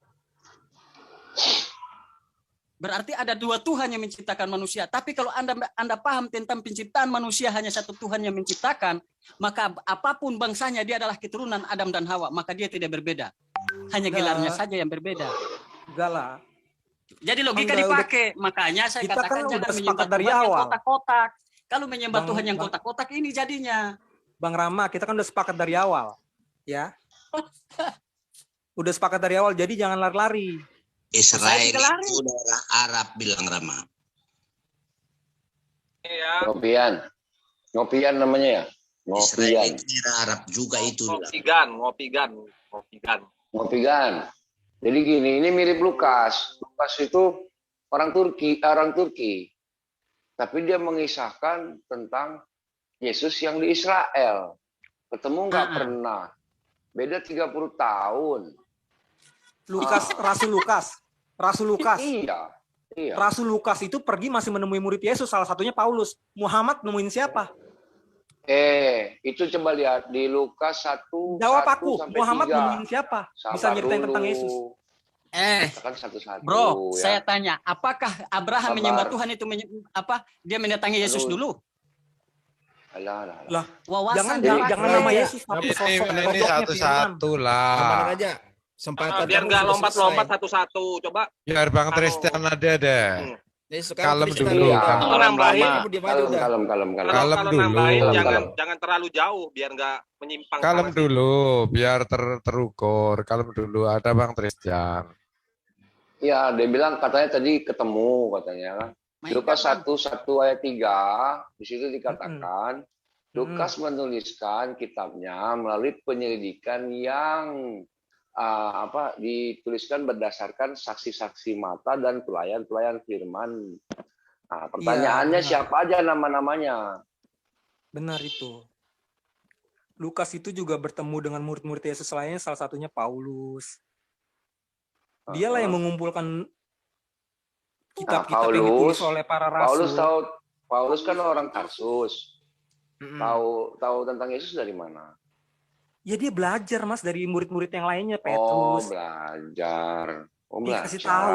berarti ada dua Tuhan yang menciptakan manusia. Tapi kalau Anda paham tentang penciptaan manusia hanya satu Tuhan yang menciptakan, maka apapun bangsanya dia adalah keturunan Adam dan Hawa, maka dia tidak berbeda. Hanya Enggak. gelarnya saja yang berbeda. Enggak lah. Jadi logika Enggak, dipakai. Makanya saya kita katakan kan jangan udah menyembah sepakat dari Tuhan yang awal. kotak-kotak. Kalau menyembah Bang- Tuhan yang Bang- kotak-kotak ini jadinya. Bang Rama, kita kan udah sepakat dari awal. Ya. Udah sepakat dari awal, jadi jangan lari-lari. Saya Israel tidak lari. itu daerah Arab, bilang Rama. Ya, Ngopian namanya ya. Israel Ngopian. itu daerah Arab juga itu. bilang. ngopigan. Jadi gini, ini mirip Lukas. Lukas itu orang Turki. Tapi dia mengisahkan tentang Yesus yang di Israel. Ketemu nggak pernah. Beda 30 tahun. Rasul Lukas. Iya. Rasul Lukas itu pergi masih menemui murid Yesus, salah satunya Paulus. Muhammad nemuin siapa? Itu coba lihat di Lukas 1. Jawab 1 aku, sampai Muhammad 3. nemuin siapa? Bisa Sabar nyeritain dulu. tentang Yesus. Kan satu-satu. Bro, ya. saya tanya, apakah Abraham Sabar. menyembah Tuhan itu dia mendatangi Yesus Aduh. dulu? Alah. Lah, Wawasan jangan nama Yesus, tapi Ini sosok satu-satu lah. Kemana aja? Sempatan Biar kamu nggak sudah lompat-lompat selesai. satu-satu. Coba. Biar Bang Tristan ada deh. Ini sekarang Kalem Tristan dulu, Iya. kalem. Kalau nambahin, Kamu diam aja udah. Kalem. Kalem kalau dulu. nambahin Kalem. jangan terlalu jauh biar nggak menyimpang. Kalem sana sini. dulu, biar terukur. Kalem dulu, ada Bang Tristan. Ya, dia bilang katanya tadi ketemu katanya kan. Lukas 1 ayat 3 di situ dikatakan Lukas menuliskan kitabnya melalui penyelidikan yang dituliskan berdasarkan saksi-saksi mata dan pelayan-pelayan firman. Nah, pertanyaannya Iya, siapa aja nama-namanya? Benar itu. Lukas itu juga bertemu dengan murid-murid Yesus lainnya, salah satunya Paulus. Dialah yang mengumpulkan kitab-kitab yang ditulis oleh para rasul. Paulus kan orang Tarsus. Tahu tentang Yesus dari mana? Ya dia belajar Mas dari murid-murid yang lainnya, Oh, Petrus. belajar. Dikasih tahu.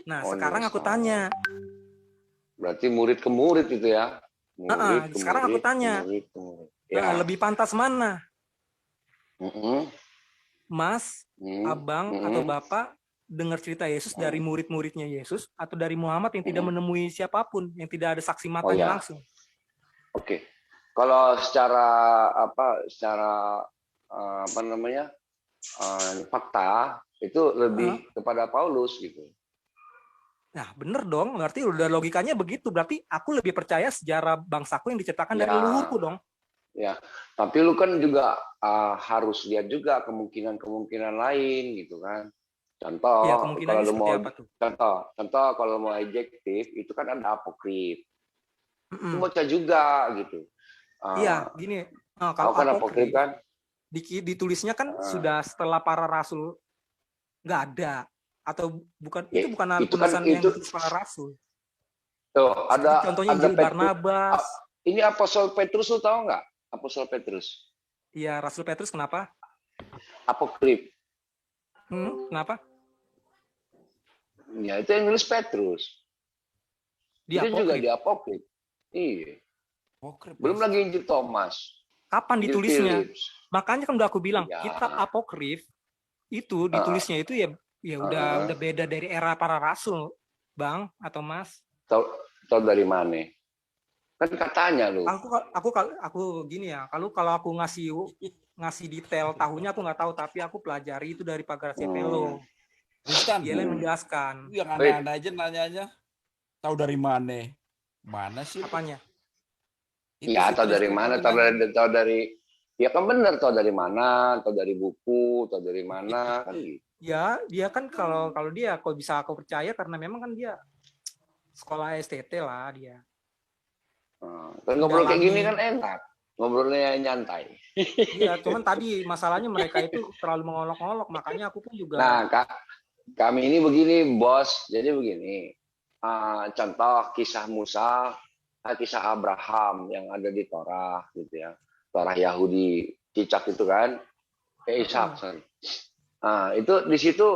Nah, sekarang aku tanya. Berarti murid ke murid itu ya. Sekarang aku tanya. Ya. Lebih pantas mana? Mas, Abang, atau Bapak dengar cerita Yesus dari murid-muridnya Yesus atau dari Muhammad yang tidak menemui siapapun, yang tidak ada saksi matanya langsung? Oke. Kalau secara fakta itu lebih kepada Paulus gitu. Nah, bener dong. Berarti udah logikanya begitu. Berarti aku lebih percaya sejarah bangsaku yang diceritakan dari leluhurku dong. Ya, tapi lu kan juga harus lihat juga kemungkinan lain gitu kan. Contoh, Ya, kalau lu mau contoh kalau mau adjektif itu kan ada apokrif. Lu baca juga gitu. Iya, gini. Kalau kan apokrif kan ditulisnya kan sudah setelah para rasul nggak ada, atau bukan itu bukan tulisan yang ditulis para rasul. Tuh, ada contohnya ada Injil Barnabas. Ini Apostol Petrus, lu tahu nggak? Apostol Petrus. Iya, Rasul Petrus kenapa? Apokrif. Kenapa? Ya, itu yang nulis Petrus. Itu juga di apokrif. Iya. Belum lagi Injil Thomas. Kapan Injil ditulisnya? Philips. Makanya kan udah aku bilang, Ya. kitab apokrif itu ditulisnya itu ya udah beda dari era para rasul, Bang atau Mas. Tahu dari mana? Kan katanya lu. Aku gini ya, kalau aku ngasih detail tahunnya aku nggak tahu, tapi aku pelajari itu dari Pagar Cepelo. Dia yang menjelaskan. Yang aneh-aneh aja nanyanya. Tahu dari mana? Mana sih? Apanya? Ya, tahu dari mana? Tahu dari ya kan benar, tahu dari mana? Tahu dari buku, tahu dari mana kan gitu. Ya, dia kan kalau dia kok bisa aku percaya karena memang kan dia sekolah STT lah dia. Kan ngobrol kayak gini kan enak. Ngobrolnya nyantai. Iya, cuman tadi masalahnya mereka itu terlalu mengolok-olok, makanya aku pun juga. Nah, kami ini begini, Bos. Jadi begini. Contoh kisah Musa, kisah Abraham yang ada di Torah gitu ya. Torah Yahudi cicak itu kan. Ishak. Nah, itu di situ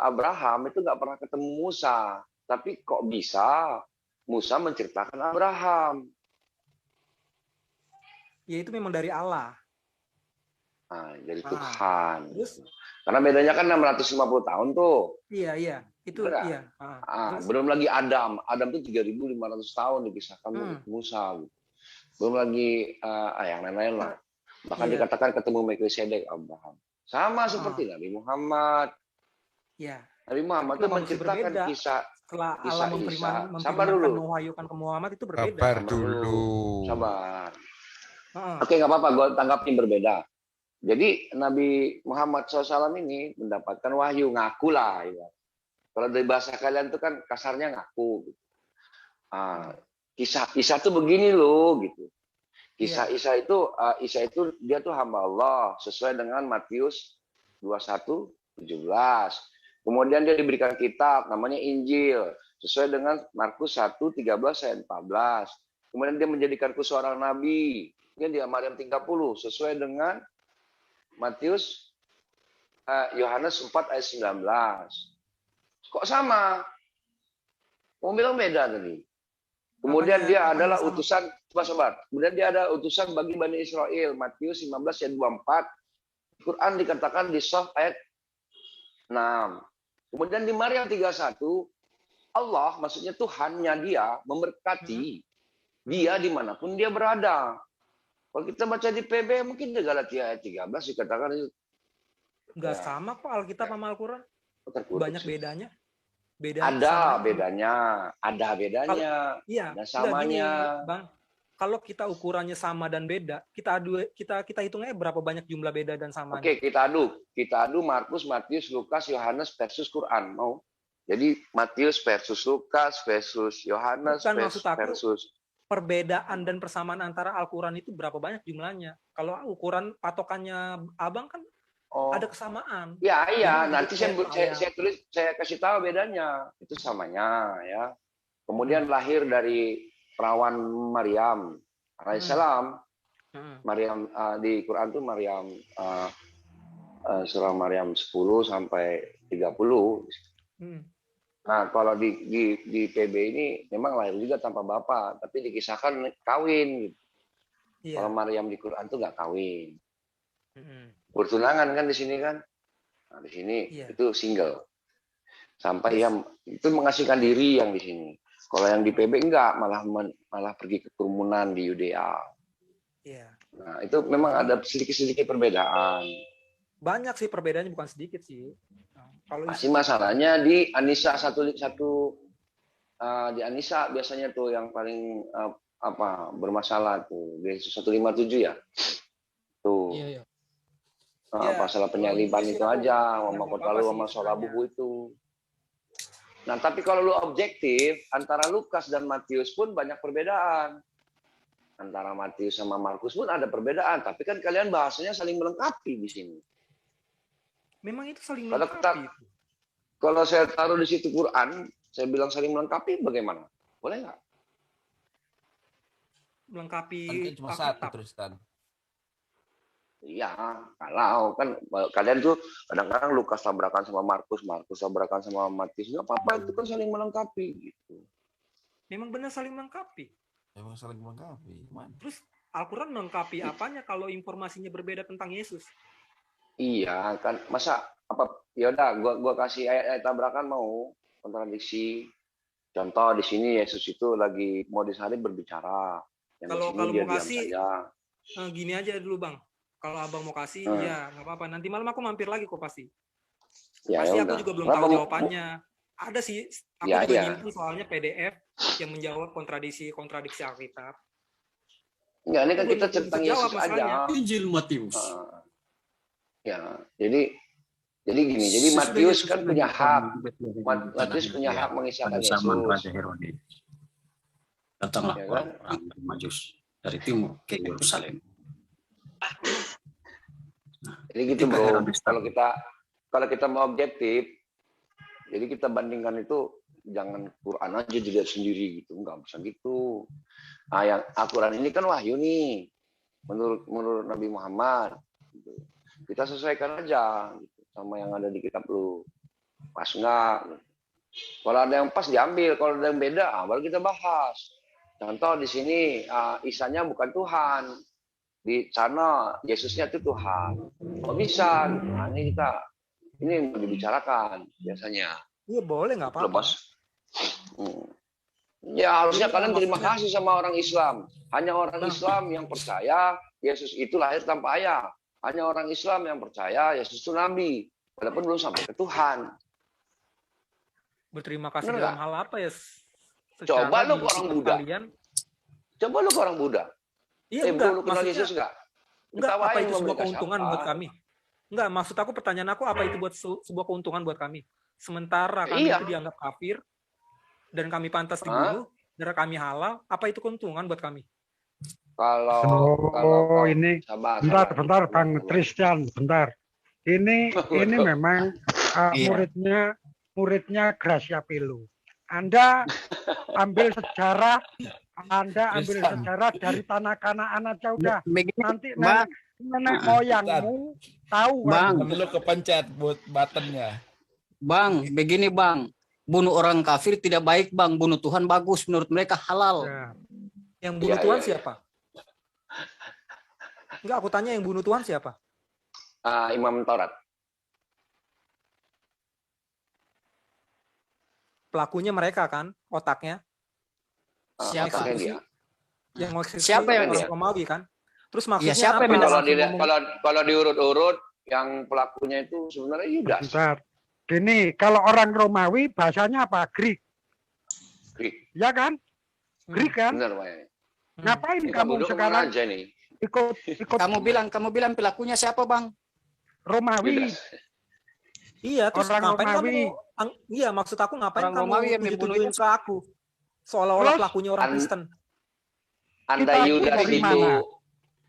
Abraham itu nggak pernah ketemu Musa. Tapi kok bisa Musa menceritakan Abraham? Ya itu memang dari Allah. Nah, dari Tuhan. Terus? Karena bedanya kan 650 tahun tuh. Iya. Itu iya. Belum lagi Adam. Adam tuh 3.500 tahun dipisahkan dari Musa. Gitu. Belum lagi yang lain-lain lah. Bahkan dikatakan ketemu Melkisedek Abraham. Sama seperti Nabi Muhammad. Iya. Nabi Muhammad itu menceritakan kisah setelah Allah sabar dulu. mewahyukan ke Muhammad itu berbeda. Sabar dulu. Sabar. Oke, nggak apa-apa, gue tanggapin berbeda. Jadi Nabi Muhammad SAW ini mendapatkan wahyu, ngaku lah. Ya. Kalau dari bahasa kalian itu kan kasarnya ngaku. Gitu. Kisah Isa tuh begini loh, gitu. Kisah Isa itu dia tuh hamba Allah sesuai dengan Matius 21:17. Kemudian dia diberikan kitab namanya Injil sesuai dengan Markus 1:13-14. Kemudian dia menjadikanku seorang nabi. Ini dia Maryam 30 sesuai dengan Matius Yohanes 4:19. Kok sama? Mau bilang beda tadi. Kemudian dia adalah utusan, sobat. Kemudian dia ada utusan bagi Bani Israel, Matius 15:24. Quran dikatakan di Sof ayat 6. Kemudian di Maryam 31, Allah, maksudnya Tuhannya dia memberkati dia dimanapun dia berada. Kalau kita baca di PB, mungkin di Galatia ayat 13 dikatakan itu. Enggak sama kok Alkitab sama Al-Quran. Banyak bedanya. Ada bedanya. Iya, ada samanya. Gini, Bang. Kalau kita ukurannya sama dan beda, kita hitungnya berapa banyak jumlah beda dan sama. Oke, kita adu Markus, Matius, Lukas, Yohanes versus Quran. Mau? Jadi Matius versus Lukas versus Yohanes versus perbedaan dan persamaan antara Al-Quran itu berapa banyak jumlahnya. Kalau ukuran patokannya Abang kan ada kesamaan. Iya. Nanti saya kasih tahu bedanya. Itu samanya ya. Kemudian lahir dari perawan Maryam alaihissalam. Maryam di Quran tuh Maryam surah Maryam 10 sampai 30. Nah, kalau di PB ini memang lahir juga tanpa bapak, tapi dikisahkan kawin gitu. Kalau Maryam di Quran tuh nggak kawin. Bertunangan kan di sini kan. Nah, di sini itu single. Sampai yang itu mengasihkan diri yang di sini. Kalau yang di PB enggak, malah pergi ke kerumunan di Yudea. Nah, itu memang ada sedikit-sedikit perbedaan. Banyak sih perbedaannya, bukan sedikit sih. Kalau masih masalahnya di Anisa di Anisa biasanya tuh yang paling bermasalah tuh di 157 ya. Tuh. Iya. Masalah penyaliban itu aja, sama kota lu sama Solabuhu itu. Nah, tapi kalau lu objektif, antara Lukas dan Matius pun banyak perbedaan. Antara Matius sama Markus pun ada perbedaan, tapi kan kalian bahasanya saling melengkapi di sini. Memang itu saling melengkapi. Kalau saya taruh di situ Quran, saya bilang saling melengkapi, bagaimana? Boleh nggak? Melengkapi cuma satu Tristan. Iya, kalau kan kalian tuh kadang-kadang Lukas tabrakan sama Markus tabrakan sama Matius, nggak apa-apa, itu kan saling melengkapi gitu. Memang benar saling melengkapi. Emang saling melengkapi. Terus Al-Quran melengkapi apanya kalau informasinya berbeda tentang Yesus? Iya kan, masa apa? Ya udah, gua kasih ayat-ayat tabrakan mau kontradiksi. Contoh di sini Yesus itu lagi mau disalib berbicara. Yang di Kalau sini kalau dia mau diam kasih saja. gini aja dulu bang. Kalau abang mau kasih, ya nggak apa-apa. Nanti malam aku mampir lagi kok pasti. Ya, Pasti ya aku udah. juga belum Kenapa tahu mau- jawabannya. Ada sih, aku Ya, juga ya. nyimpen soalnya PDF yang menjawab kontradiksi Alkitab. Enggak, ini Aku kan belum kita bisa tentang jawab Yesus masalahnya. aja. Injil Matius. Ya, jadi gini, jadi Sesudah Matius Yesus kan punya lahir hak. di Betlehem, Matius punya Tanah hak Galilea, mengisahkan pada zaman Yesus. Raja Herodes. Datanglah Ya kan? orang-orang dari Majus dari timur ke Yerusalem. Jadi gitu Ketika bro, Herodes kalau kita mau objektif, jadi kita bandingkan itu jangan Quran aja dilihat sendiri gitu, nggak bisa gitu. Nah, yang Al-Quran ini kan wahyu nih, menurut Nabi Muhammad. Gitu. Kita sesuaikan aja gitu, sama yang ada di kitab lu. Pas nggak? Kalau ada yang pas diambil, kalau ada yang beda, baru kita bahas. Contoh di sini Isanya bukan Tuhan, di sana Yesusnya itu Tuhan. Kok bisa? Nah, ini yang dibicarakan biasanya. Iya boleh nggak apa-apa. Ya harusnya Jadi, kalian terima maksudnya- kasih sama orang Islam. Hanya orang Islam yang percaya Yesus itu lahir tanpa ayah. Hanya orang Islam yang percaya Yesus itu Nabi. Walaupun belum sampai ke Tuhan. Berterima kasih Bener dalam nggak? hal apa ya? Coba lu di ke orang kitab Buddha. kalian. Coba lu ke orang Buddha. Iya Bro, enggak, lu kenal maksudnya Yesus nggak? enggak, apa Ketawain itu lu, sebuah mereka keuntungan siapa? buat kami? Enggak, maksud aku pertanyaan aku apa itu buat sebuah keuntungan buat kami? Sementara kami Iya. itu dianggap kafir dan kami pantas dibunuh, darah kami halal, apa itu keuntungan buat kami? Kalau ini sabar, bentar Bang Christian, bentar. Ini memang Iya. muridnya Gracia Pilu. Anda ambil sejarah dari tanah Kanaan aja udah. Nanti Bang. nenek moyangmu tahu Bang. kan. Dulu kepencet buat buttonnya. Bang, begini bang, bunuh orang kafir tidak baik bang, bunuh Tuhan bagus, menurut mereka halal. Ya. Yang bunuh Tuhan siapa? Enggak, aku tanya yang bunuh Tuhan siapa? Imam Taurat. Pelakunya mereka kan, otaknya. Siapa? Eksekusi. Yang mau eksekusi Siapa yang orang dia? Romawi kan? Terus Ya, maksudnya siapa yang apa? Kalau diurut-urut, yang pelakunya itu sebenarnya Yudas. Bentar. Gini, kalau orang Romawi bahasanya apa? Greek. Ya kan? Greek kan? Benar, Pak. Ngapain Ini kamu udah sekarang aja nih. ikut Kamu bilang pelakunya siapa bang? Romawi? Yudas. Iya, terus Orang ngapain Romawi. iya, maksud aku ngapain Orang kamu Romawi yang membunuh tuduh-tuduhin ke aku? Seolah-olah Terus? pelakunya orang Kristen. Anda Kita Yudas dari itu mana?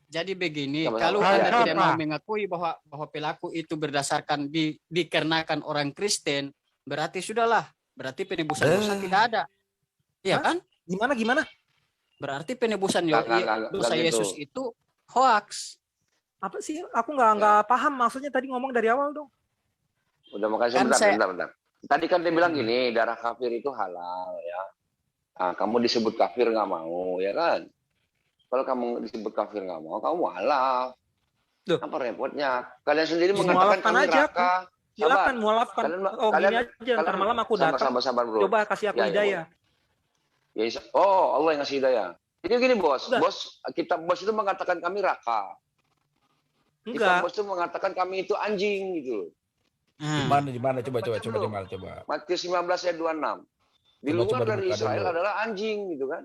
Jadi begini, Sama-sama. kalau Bahasa Anda tidak apa? mau mengakui bahwa pelaku itu berdasarkan dikarenakan orang Kristen, berarti sudahlah, berarti penebusan dosa tidak ada. Iya Hah? kan? Gimana? Berarti penebusan Nggak dosa gitu. Yesus itu hoax. Apa sih? Aku nggak paham maksudnya tadi ngomong dari awal dong. Udah makasih Kan bentar. Tadi kan dia bilang gini, darah kafir itu halal ya. Nah, kamu disebut kafir nggak mau, ya kan? Kalau kamu disebut kafir nggak mau, kamu mualaf. Loh. Apa repotnya? Kalian sendiri Ya, mengatakan mualafkan kami aja, raka. Silakan mualafkan. Gini aja, ntar malam aku datang. Sabar bro. Coba kasih aku Ya, hidayah. Ya, Allah yang ngasih hidayah. Jadi gini bos, Udah. kita bos itu mengatakan kami raka. Kita Enggak. bos itu mengatakan kami itu anjing gitu. Di mana coba Jamal coba. Matius 19 ayat 26. Di Coba luar dari dibuka Israel dulu. adalah anjing gitu kan.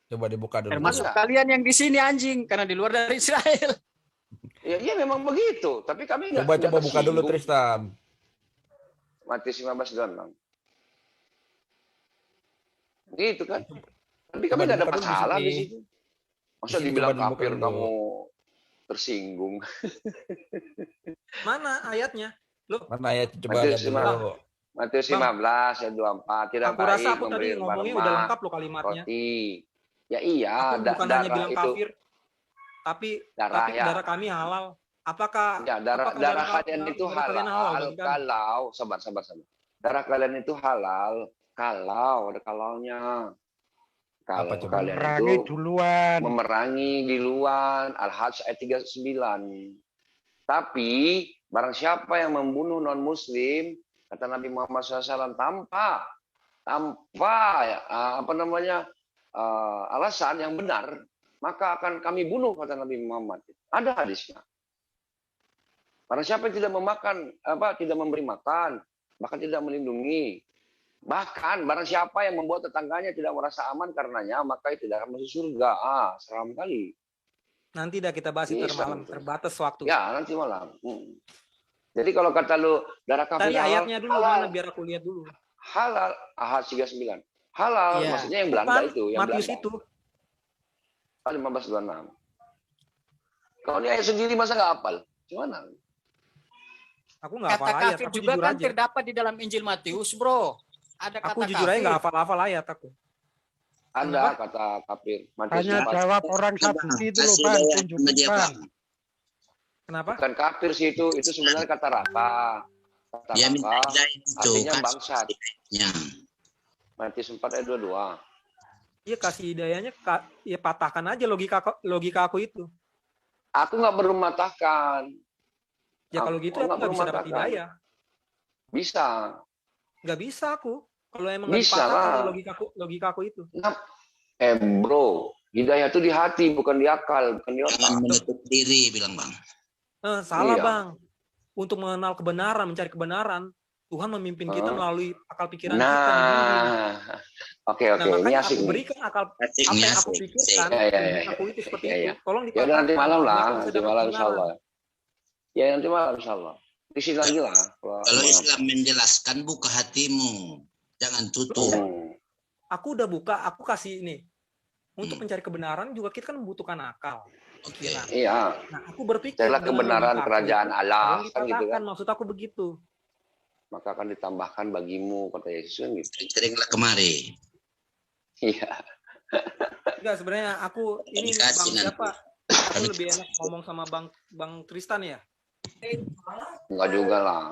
Coba dibuka dulu. Termasuk Enggak. kalian yang di sini anjing karena di luar dari Israel. Ya, iya memang begitu, tapi kami nggak Coba nggak buka dulu tersinggung. Tristan. Matius 19 26. Gitu kan. Tapi kami Coba nggak ada dibuka dulu di masalah di sini. situ. Masa Di sini dibilang coba dibuka kafir dulu. kamu tersinggung. Mana ayatnya? Loh, Mana ya coba Matius lihat dulu. Matius Bang. 15 ayat 24. Tidak aku rasa baik aku tadi memberi ngomongnya rumah, udah lengkap loh kalimatnya. roti. Ya iya, Aku bukan hanya darah bilang itu. kafir, tapi Darah, ya. darah kami halal. Apakah Ya, darah kalian itu darah kalian halal bagi kami? kalau sabar. Darah kalian itu halal kalau ada kalaunya. Kalau coba? kalian Memerangi itu duluan. memerangi duluan, Al-Hajj ayat 39. Tapi barang siapa yang membunuh non-muslim, kata Nabi Muhammad SAW, tanpa alasan yang benar, maka akan kami bunuh, kata Nabi Muhammad. Ada hadisnya. Barang siapa yang tidak tidak memberi makan, bahkan tidak melindungi, bahkan barang siapa yang membuat tetangganya tidak merasa aman karenanya, maka tidak akan masuk surga. Seram kali. Nanti dah kita bahas itu malam, terbatas waktu. Ya, nanti malam. Jadi kalau kata lu darah kafir tadi halal, ayatnya dulu mana biar aku lihat dulu. halal, Ahad 39. Halal, Iya. maksudnya yang Belanda Bukan, itu, yang Matius Belanda. itu. 1526. Kalau ini ayat sendiri masa nggak hafal? Gimana? Aku nggak hafal Kata ayat, kafir aku juga jujur kan aja. terdapat di dalam Injil Matius, bro. Ada kata Aku jujur aja kafir. nggak hafal ayat aku. Ada kata kafir. Matius Hanya 4. jawab orang Sabuti itu loh, Kasih Bang. daya Tunjukin, sama dia, Bang. Bang. Kenapa? Bukan kafir sih itu sebenarnya kata rata. Kata Dia minta rata hidayah itu. artinya Kasih bangsat. hidayahnya. Matius 4 ayat 22. Iya kasih hidayahnya, ya patahkan aja logika aku itu. Aku nggak perlu mematahkan. Ya kalau gitu aku nggak nggak perlu bisa dapat mematahkan. hidayah. Bisa. Nggak bisa aku. Kalau emang nggak Bisa dipatahkan lah. logikaku itu. Bro, hidayah itu di hati, bukan di akal, bukan di otak. Jangan menutup diri, bilang Bang. Salah Iya. Bang. Untuk mengenal kebenaran, mencari kebenaran, Tuhan memimpin kita melalui akal pikiran kita. Nah, oke, Nah, ini makanya asik aku nih. berikan akal Asik apa nih, yang aku asik. pikirkan, Ya. aku itu seperti Ya, itu. ya. Tolong Ya dipatahkan. udah nanti malam biar lah, aku bisa nanti dapat malam kebenaran. insyaallah. Ya nanti malam insyaallah. Isi lagi lah. Kalau Islam menjelaskan, buka hatimu. Jangan tutup. Aku udah buka, aku kasih ini. Untuk mencari kebenaran juga kita kan membutuhkan akal. Pikiran. Iya. Nah, aku berpikir Carilah dengan kebenaran logika aku kerajaan itu, Allah, tolong kan gitu dipatahkan, kan. maksud aku begitu. Maka akan ditambahkan bagimu, kata Yesus kan gitu. Seringlah kemari. Iya. Enggak, sebenarnya aku ini Dikasih Bang nanti. siapa? Aku lebih enak ngomong sama Bang Tristan ya. Enggak juga lah.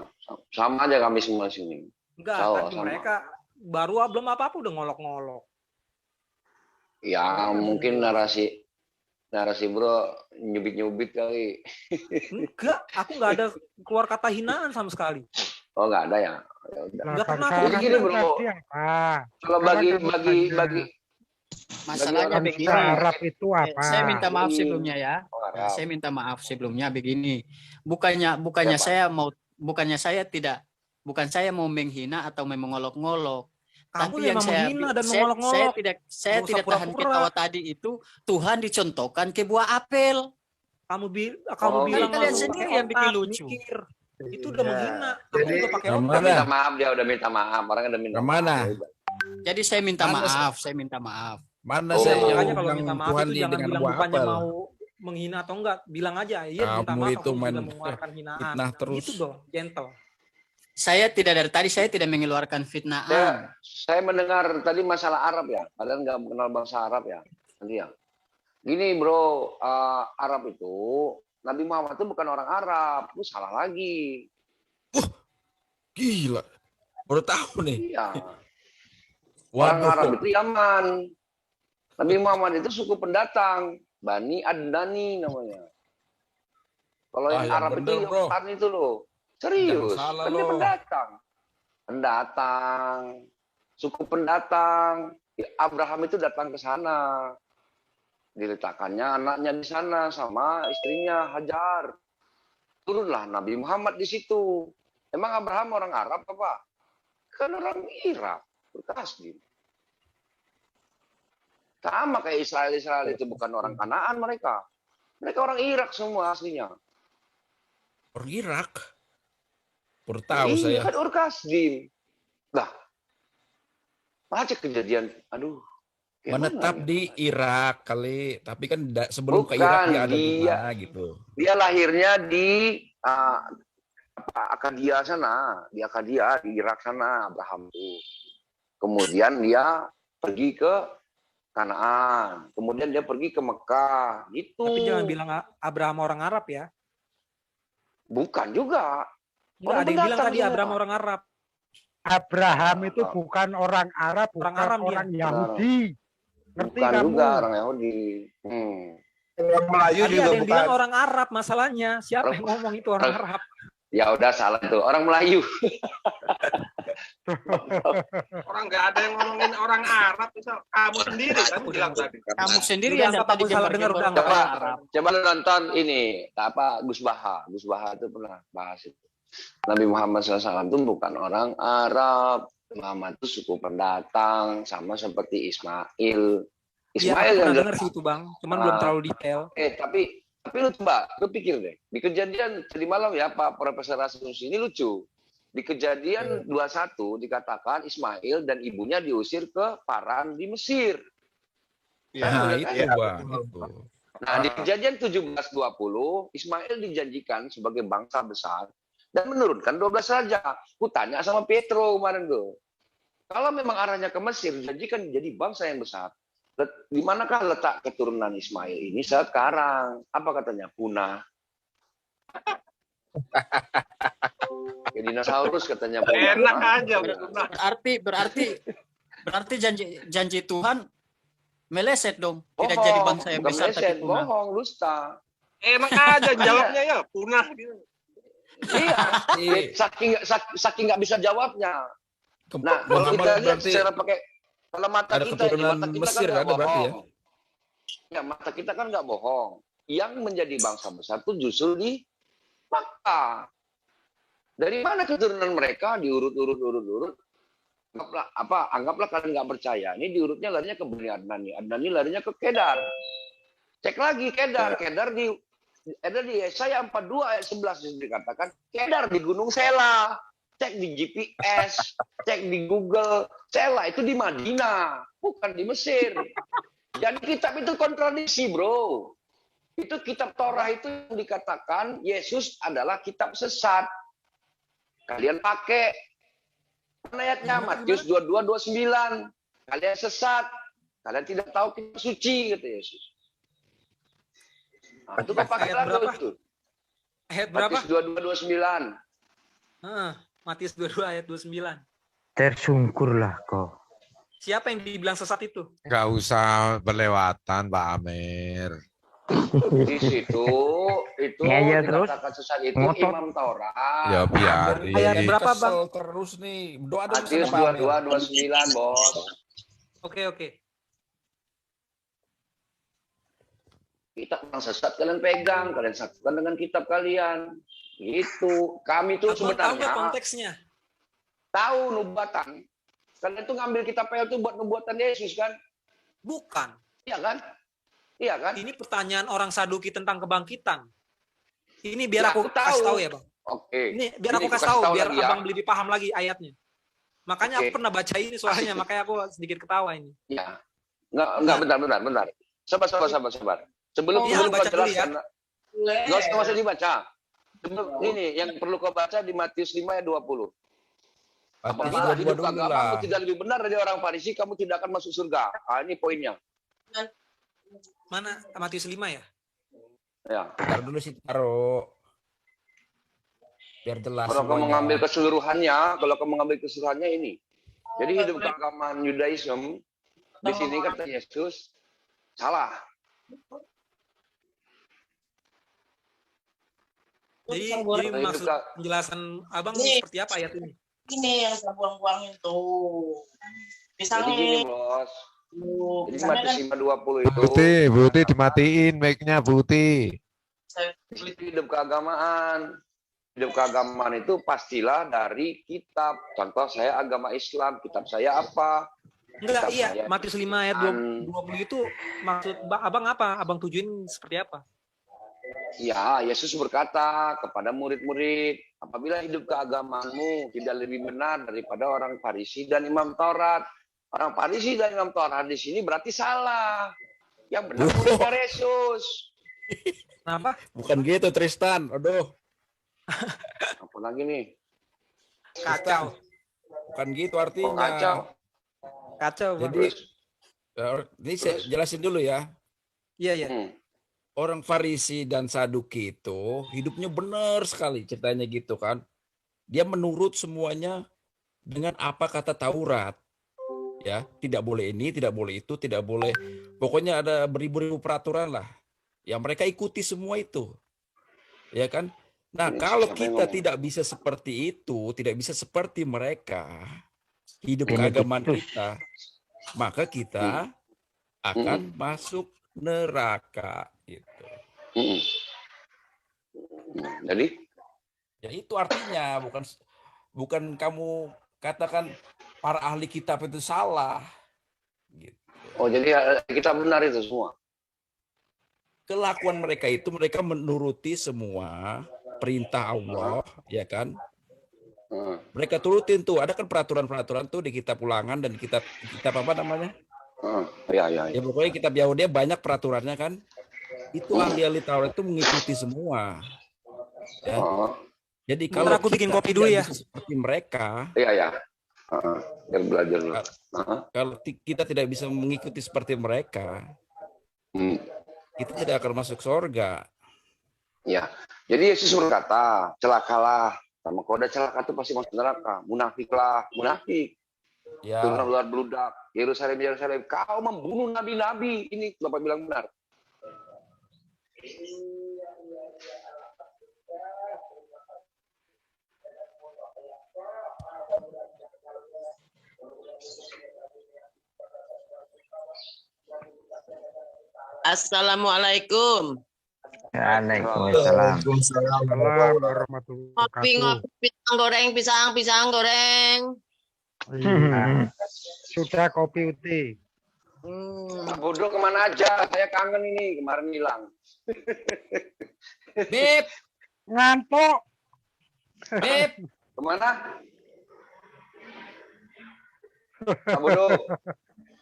Sama aja kami semua sini. Enggak, Sama, tadi sama. mereka baru belum apa-apa udah ngolok-ngolok. Ya mungkin narasi bro nyubit-nyubit kali. Enggak, aku nggak ada keluar kata hinaan sama sekali. Oh nggak ada ya. Ya udah. Enggak pernah aku. Jadi gini bro. Kalau bagi Masalahnya bagi begini. Arab itu apa? Saya minta maaf sebelumnya ya. Arab. Saya minta maaf sebelumnya begini. Bukannya saya mau menghina atau mengolok-ngolok. Kamu Tapi yang memang saya menghina dan saya mengolok-ngolok. saya Nggak usah tidak tahan pura-pura. ketawa tadi itu Tuhan dicontohkan ke buah apel. Kamu Oh, bilang kalian langsung sendiri pakai yang bikin otak, lucu. mikir. Itu udah menghina. Aku Jadi, juga pakai yang otak. Udah mana? minta maaf dia, udah minta maaf. Orang udah minta Kemana? maaf. Jadi saya minta Mana maaf, saya minta maaf. Mana Oh, saya yang Makanya kalau bilang minta maaf Tuhan itu di jangan dengan bilang buah bukannya apel? mau menghina atau enggak, bilang aja iya minta Kamu maaf itu aku main sudah mengeluarkan hinaan. fitnah terus. Gitu dong, gentle. Saya dari tadi saya tidak mengeluarkan fitnaan. Saya mendengar tadi masalah Arab ya. Kalian nggak mengenal bahasa Arab ya? Nanti ya. Gini bro, Arab itu Nabi Muhammad itu bukan orang Arab. Itu salah lagi. Gila. Baru tahu nih. Iya. Orang Arab itu Yaman. Nabi Muhammad itu suku pendatang. Bani Adnani namanya. Kalau yang yang Arab bener, itu bro. Yotan itu loh. Serius. Jangan salah Kan dia lo. pendatang. Suku pendatang. Abraham itu datang ke sana. Diletakkannya anaknya di sana sama istrinya Hajar. Turunlah Nabi Muhammad di situ. Emang Abraham orang Arab apa? Kan orang Irak. Berkasdim. Sama kayak Israel itu bukan orang Kanaan mereka. Mereka orang Irak semua aslinya. Orang Irak. Baru tahu Iya, saya. kan Urkasdim. Lah. Baca kejadian. Aduh. Menetap di Irak kali, tapi kan sebelum ke Bukan, Irak dia ada di dia- mana gitu. Dia lahirnya di Akadia sana. Di Akadia, di Irak sana. Abraham itu. Kemudian dia pergi ke Kanaan. Kemudian dia pergi ke Mekah. Gitu. Tapi jangan bilang Abraham orang Arab ya. Bukan juga. Enggak, Orang ada yang bilang pendatang tadi semua. Abraham orang Arab. Abraham itu bukan orang Arab, bukan Orang Aram dia. orang Yahudi. Ngerti Bukan kamu? juga orang Yahudi. Orang Melayu Tadi juga ada yang bukan. bilang orang Arab masalahnya. Siapa Orang- yang ngomong itu orang Arab? Ya udah salah tuh. Orang Melayu. Orang nggak ada yang ngomongin orang Arab, misal kamu sendiri kan bilang tadi. Kamu sendiri Udah, yang anggap tadi aku salah dengar, udah anggap Coba, aku Arab. coba lu nonton ini apa Gus Baha. Gus Baha itu pernah bahas itu. Nabi Muhammad SAW itu bukan orang Arab. Muhammad itu suku pendatang, sama seperti Ismail. Iya, Ismail aku yang pernah dengar sih itu bang, cuman belum terlalu detail. tapi lu coba, lu pikir deh. Di kejadian tadi malam ya Pak Profesor Rasmus ini lucu. Di kejadian 21 dikatakan Ismail dan ibunya diusir ke Paran di Mesir. Nah, Bener kan? itu Bang. Itu. Nah, di kejadian 1720, Ismail dijanjikan sebagai bangsa besar dan menurunkan 12 raja. Ku tanya sama Petro kemarin tuh. Kalau memang arahnya ke Mesir, dijanjikan jadi bangsa yang besar. Di manakah letak keturunan Ismail ini sekarang? Apa katanya? Punah. Kayak dinosaurus katanya punah. Enak aja. Berarti janji Tuhan meleset dong. Tidak Bohong, jadi bangsa yang bukan besar meleset, tapi punah. bohong, dusta. Enak aja jawabnya ya, punah gitu. Iya, saking nggak bisa jawabnya. Nah, kalau Muhammad kita lihat berarti secara pakai kalau mata ada kita, keturunan mata kita Mesir kan nggak ada berarti ya? bohong. Ya, mata kita kan nggak bohong. Yang menjadi bangsa besar itu justru di Makkah. Dari mana keturunan mereka diurut. Anggaplah kalian nggak percaya. Ini diurutnya larinya ke Bani Adnan nih. Adnan ini larinya ke Kedar. Cek lagi Kedar. Kedar di Yesaya 42 ayat 11 dikatakan Kedar di Gunung Sela. Cek di GPS, cek di Google. Sela itu di Madinah, bukan di Mesir. Jadi kitab itu kontradiksi, bro. Itu kitab Torah itu yang dikatakan Yesus adalah kitab sesat. Kalian pakai ayatnya Matius 22:29. Kalian sesat. Kalian tidak tahu kitab suci, kata Yesus. Nah, itu kok pakai Ayat berapa? lagu itu. Ayat berapa? Matius 22:29. Matius 22 ayat 29. Tersungkurlah kau. Siapa yang dibilang sesat itu? Nggak usah berlewatan, Pak Amir. Di situ itu Ya, terus dikatakan sesat itu ngotot. Imam Taurat. Ya biarin. Ayat berapa, Bang? Kesel terus nih. Doa dong Matius sama Pak Amir. 22:29, Bos. Oke. Kitab yang sesat kalian pegang, kalian satukan dengan kitab kalian. Gitu. Kami tuh Abang tahu nggak sebenarnya konteksnya? tahu nubuatan. Kalian tuh ngambil kitab PL itu buat nubuatan Yesus kan? Bukan. Iya kan? Iya kan? Ini pertanyaan orang Saduki tentang kebangkitan. Ini biar Ya, aku aku tahu. kasih tahu ya, Bang. Oke. Ini biar Ini aku aku kasih tahu, biar lagi ya. abang lebih paham lagi ayatnya. Makanya aku Oke. pernah baca ini soalnya, makanya aku sedikit ketawa ini. Ya. Enggak, bentar. Sabar. Sebelum Iya, kau baca dulu ya. jelaskan. Enggak usah dibaca. Ini yang perlu kau baca di Matius 5 ayat 20. Matius Apabila 22 hidup dulu agamamu lah. tidak lebih benar dari orang Farisi, kamu tidak akan masuk surga. Ini poinnya. Mana Matius 5 ya? Ya. Taruh dulu sih, taruh. Biar jelas Kalau kamu semuanya. mengambil keseluruhannya, ini. Jadi hidup keagamaan Yudaism di sini kata Yesus salah. Jadi Hidup maksud ka- penjelasan abang Ini- seperti apa ayat ini? Ini yang saya buang-buangin tuh. Jadi Misalnya, gini, Bos. Jadi misalnya Matius kan 5:20 itu Buti dimatiin mic-nya, Buti. hidup keagamaan. Hidup keagamaan itu pastilah dari kitab. Contoh saya agama Islam, kitab saya apa? Enggak, Kitab iya. saya Matius 5 ayat 20 itu maksud abang apa? Abang tujuin seperti apa? Ya, Yesus berkata kepada murid-murid, apabila hidup keagamaanmu tidak lebih benar daripada orang Farisi dan Imam Taurat. Orang Farisi dan Imam Taurat di sini berarti salah. Yang benar muridnya Yesus. Kenapa? Bukan gitu, Tristan. Aduh, Apa lagi nih? Kacau. bukan gitu Oh, artinya. kacau. Kacau, Bang. Jadi, ini saya jelasin dulu ya. Iya. Orang Farisi dan Saduki itu hidupnya benar sekali ceritanya gitu kan. Dia menurut semuanya dengan apa kata Taurat. Ya, tidak boleh ini, tidak boleh itu, tidak boleh. Pokoknya ada beribu-ribu peraturan lah. Ya mereka ikuti semua itu. Ya kan? Nah, kalau Siapa yang kita ngomong? tidak bisa seperti itu, tidak bisa seperti mereka, hidup Benedictus. keagamaan kita, maka kita akan masuk neraka gitu. Jadi Ya itu artinya bukan kamu katakan para ahli kitab itu salah. Gitu. oh jadi kita benar itu semua. Kelakuan mereka itu mereka menuruti semua perintah Allah, ya kan? Mereka turutin tuh, ada kan peraturan-peraturan tuh di kitab Ulangan dan kitab apa namanya? Ya. Ya pokoknya kitab Yahudi banyak peraturannya kan. Itu ahli-ahli Taurat itu mengikuti semua. Ya. Jadi kalau aku bikin kita kopi dulu tidak ya. bisa seperti mereka, Iya. Biar belajar dulu. kalau kita tidak bisa mengikuti seperti mereka, kita tidak akan masuk surga. Ya. Jadi Yesus berkata, celakalah. Sama kalau udah celaka itu pasti masuk neraka. Munafiklah, munafik. Ya. Turun luar beludak. Yerusalem, Yerusalem, kau membunuh nabi-nabi. Ini Bapak bilang benar. Assalamualaikum. Waalaikumsalam. Ngopi-ngopi, pisang goreng. Iya. Sudah kopi uti. Pak Bodoh kemana aja? Saya kangen ini, kemarin hilang. Beb, Ngantuk. Beb, Kemana? Pak Bodoh.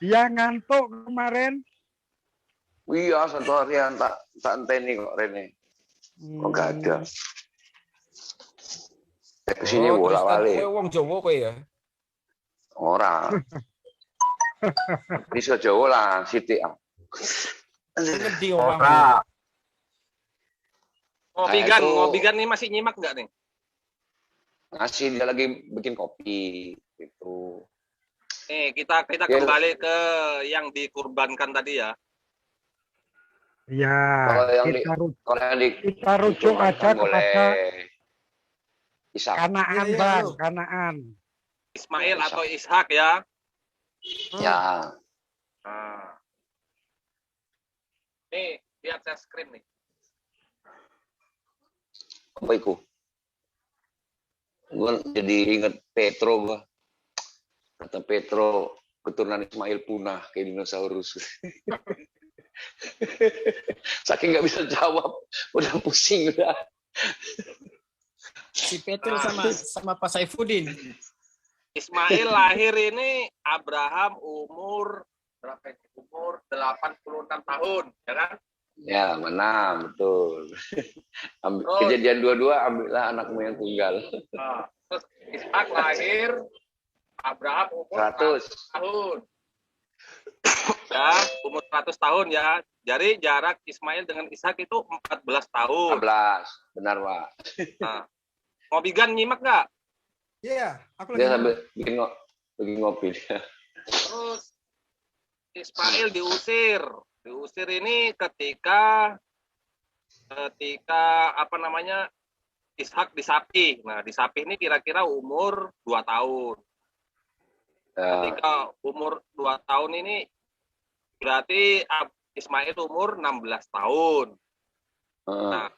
Dia ngantuk kemarin. Iya, satu harian tak anteni kok Rene. Kok gak ada. Saya kesini bola balik. Kowe wong Jawa kowe ya. Orang. Bisa Jawa lah, Siti. Ngendi Ora. Ngobigan nih masih nyimak nggak nih? Ngasih dia lagi bikin kopi gitu. Nih kita kembali ke yang dikurbankan tadi ya. Ya, Kalau yang kita rujuk aja kepada Ishak. Kanaan, Bang, Kanaan. Ismail atau Ishak ya. Ya. Nah. Nih, lihat saya screen nih. Apa itu? Gue jadi inget Petro gua. Kata Petro, keturunan Ismail punah kayak dinosaurus. Saking nggak bisa jawab, udah pusing udah. si Petrus sama Pak Saifuddin. Ismail lahir ini Abraham umur berapa ini? Umur 86 tahun, ya kan? Ya, mana betul. Kejadian dua-dua ambillah anakmu yang tunggal. Nah, terus Ishak lahir Abraham umur 100 tahun. Ya, umur 100 tahun ya. Jadi jarak Ismail dengan Ishak itu 14 tahun. 14, benar Pak. Nah, Ngobigan nyimak nggak? Iya, aku Dia lagi. sambil bikin ngopi dia. Terus Ismail diusir. Diusir ini ketika apa namanya? Ishak disapih. Nah, disapih ini kira-kira umur 2 tahun. Ketika umur 2 tahun ini berarti Ismail umur 16 tahun. Nah,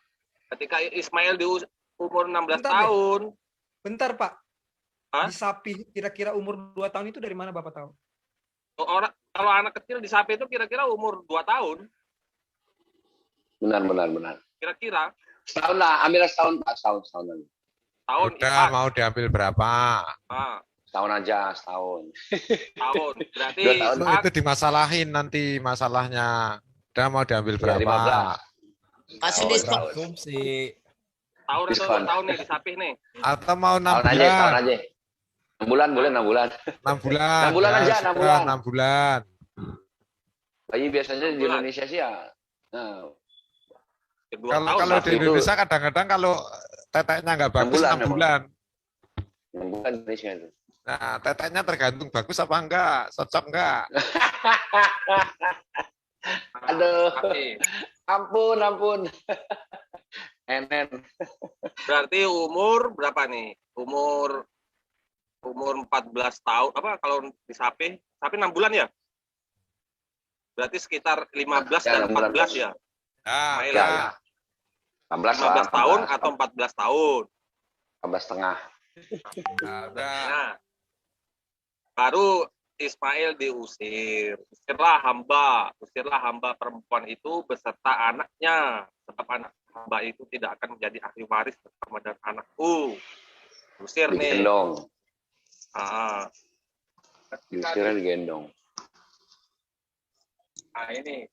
ketika Ismail di umur 16 tahun. Bentar, Pak. Disapih kira-kira umur 2 tahun itu dari mana Bapak tahu? Kalau anak kecil disapih itu kira-kira umur 2 tahun. Benar. Kira-kira. Setahun lah, ambil setahun Pak, setahun lagi. Tahun. Udah mau diambil berapa? Setahun aja, setahun. Tahun. Berarti 2 tahun. Itu dimasalahin nanti masalahnya. Udah mau diambil berapa? Kasih diskon. Asumsi. Tahun atau 2 tahun nih disapih nih. Atau mau 6 Tahun aja. 6 bulan boleh 6 bulan. 6 bulan. 6 bulan Ya, aja, 6 sudah, bulan. 6 bulan. Bayi biasanya di Indonesia sih ya. Nah, Kalau di Indonesia kadang-kadang kalau teteknya nggak bagus 6 bulan. 6 bulan Indonesia itu. Nah, teteknya tergantung bagus apa enggak, cocok enggak. Aduh, Oke. ampun. Enen. Berarti umur berapa nih? Umur 14 tahun apa kalau di sapi 6 bulan ya? Berarti sekitar 15 dan 14 ya. Nah, Ismail Ya, ya. ya. 16 lah. 15 tahun atau 14 tahun. 14 setengah. Nah, baru Ismail diusir. Usirlah hamba perempuan itu beserta anaknya. Sebab anak hamba itu tidak akan menjadi ahli waris bersama dengan anakku. Usir nih. Digendong. Ketika Diusirnya digendong. Nah ini.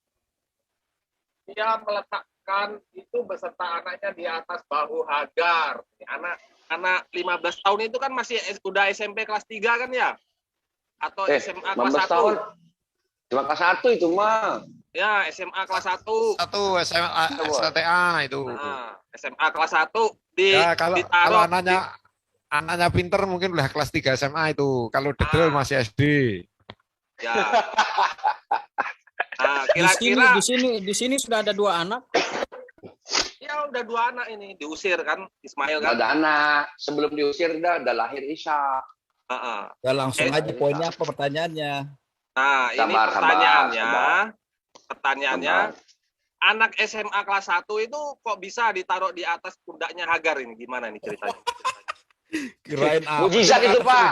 Dia meletakkan itu beserta anaknya di atas bahu Hagar. Anak 15 tahun itu kan masih udah SMP kelas 3 kan ya? Atau SMA kelas 15 1? tahun. Cuma kelas 1 itu mah. Ya, SMA kelas 1. SMA STTA itu. Nah, SMA kelas 1 Ya, kalau ditaruh anaknya pinter mungkin udah kelas 3 SMA itu. Kalau dedel masih SD. Ya. Nah, kira-kira di sini sudah ada 2 anak. ya udah 2 anak ini diusir kan Ismail kan. Ada anak. Sebelum diusir udah ada lahir Isa. Ya langsung aja poinnya apa pertanyaannya? Nah, ini pertanyaannya anak SMA kelas 1 itu kok bisa ditaruh di atas pundaknya Hagar ini gimana nih ceritanya? Kirain apa? Mujizat itu, Pak.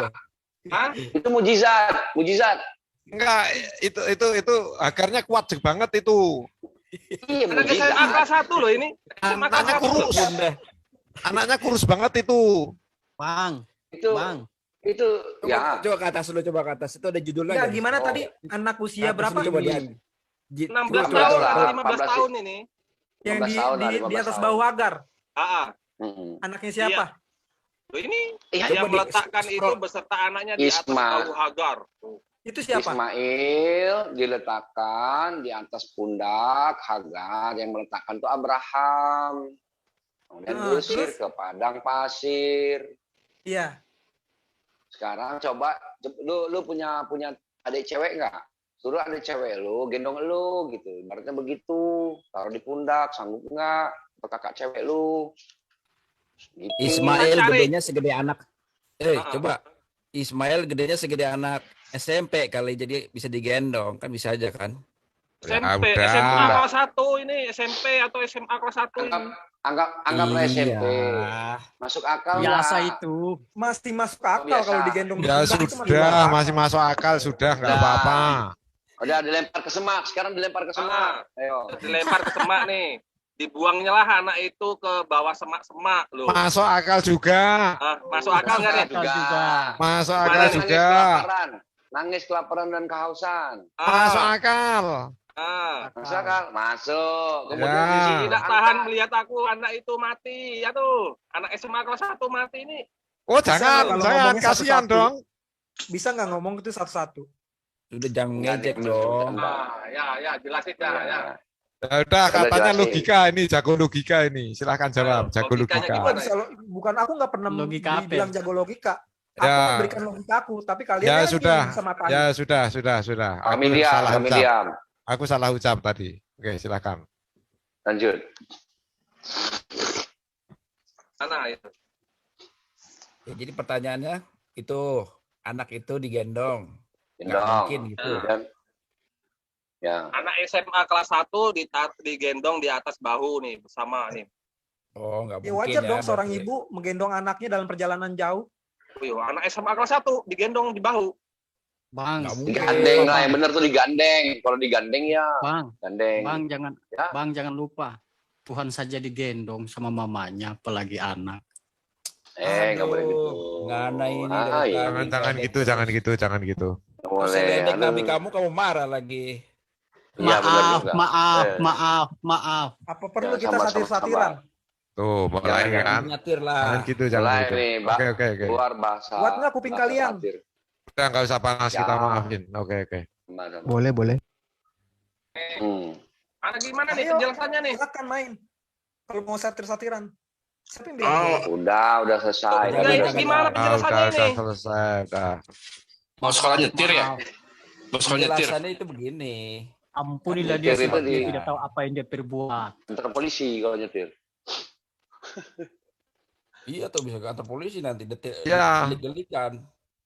Hah? Itu mujizat. Enggak, itu Hagarnya kuat banget itu. Iya, Anak SMA kelas 1 loh ini. SMA kelas Anaknya 1. kurus. Anaknya kurus banget itu. Bang. Itu ya. Coba ke atas dulu, coba ke atas. Itu ada judulnya. Ya, nggak? gimana tadi anak usia Atas berapa? dulu, coba dia. 16 tahun atau 15 tahun ini. Yang 15 tahun lah, di 15 atas tahun. bahu Hagar. Anaknya siapa? Loh ini Iya, dia coba meletakkan itu beserta anaknya di atas bahu Hagar. Itu siapa? Ismail diletakkan di atas pundak Hagar, yang meletakkan itu Abraham. Kemudian diusir ke padang pasir. Iya. Sekarang coba lu punya adik cewek nggak? Suruh adik cewek lu gendong lu gitu. Ibaratnya begitu, taruh di pundak, sanggup nggak? Atau kakak cewek lu? Gitu. Ismail gedenya segede anak. Coba. Ismail gedenya segede anak SMP kali, jadi bisa digendong, kan bisa aja kan? SMP, udah. SMA kelas 1 ini, SMP atau SMA kelas 1 ini. Anggaplah SMP. Masuk akal Biasa nggak? itu. Masih masuk akal Biasa. kalau digendong. di Ya pundak itu sudah, masih masuk akal, sudah nggak apa-apa. Udah dilempar ke semak, sekarang dilempar ke semak. Ayo. Dilempar ke semak nih. Dibuangnya lah anak itu ke bawah semak-semak loh. Masuk akal juga. Masuk akal nggak nih? Masuk akal Kemarin juga. Nangis kelaparan dan kehausan. Masuk akal. Masuk akal, masuk. Kemudian Ya. Tidak tahan melihat aku anak itu mati ya tuh. Anak SMA kelas 1 mati ini. Oh Bisa jangan, nggak kalau jangan, ngomongnya kasihan satu-satu? dong. Bisa nggak ngomong itu satu-satu? Udah jangan ngejek dong. Ya, jelasin dah ya. Ya udah, katanya jelasin. logika ini, jago logika ini. Silahkan jawab, jago logikanya logika. gimana? Bukan aku nggak pernah Logika apa? bilang jago logika. Aku Ya. memberikan logika aku, tapi kalian Ya kan sudah, yang bisa matahari. ya sudah. Kami diam. Aku salah ucap tadi. Oke, silakan. Lanjut. Mana itu? Ya, jadi pertanyaannya itu anak itu digendong. Nggak Gendong. mungkin gitu. Ya. Anak SMA kelas 1 digendong di atas bahu nih bersama nih. Oh, nggak Ya mungkin wajar dong seorang berarti. ibu menggendong anaknya dalam perjalanan jauh. Wih, anak SMA kelas 1 digendong di bahu. Bang, Nggak mungkin. Digandeng lah, yang benar tuh digandeng. Kalau digandeng ya, Bang, gandeng. Ya. Bang jangan lupa. Tuhan saja digendong sama mamanya, apalagi anak. Nggak boleh gitu. Ngana ini. iya. Jangan gitu, jangan gitu, jangan gitu. Nggak boleh. Ledek Aduh. nabi kamu marah lagi. Iya, benar juga. Maaf. Apa perlu Ya, kita sabar, satir-satiran? Tuh, mulai Jangan. kan. Nyatir lah. Jangan gitu, jangan Mulai gitu. nih, Mbak. Oke. Keluar bahasa. Buat nggak kuping bahasa kalian? satir. Udah nggak usah panas, kita Ya. maafin. Oke. Gimana? Boleh. Hmm. Gimana nih Ayo. penjelasannya nih? Silakan main. Kalau mau satir-satiran. Siapa yang bilang? Udah selesai. Udah, ini gimana penjelasannya udah ini? selesai, udah. Mau sekolah nyetir ya? Mau sekolah nyetir. Penjelasannya itu begini. Ampunilah dia Nyetir itu sebab dia dia. tidak tahu apa yang dia perbuat. Antar polisi kalau nyetir. Iya tuh bisa ke kantor polisi nanti Iya. delik-delikan.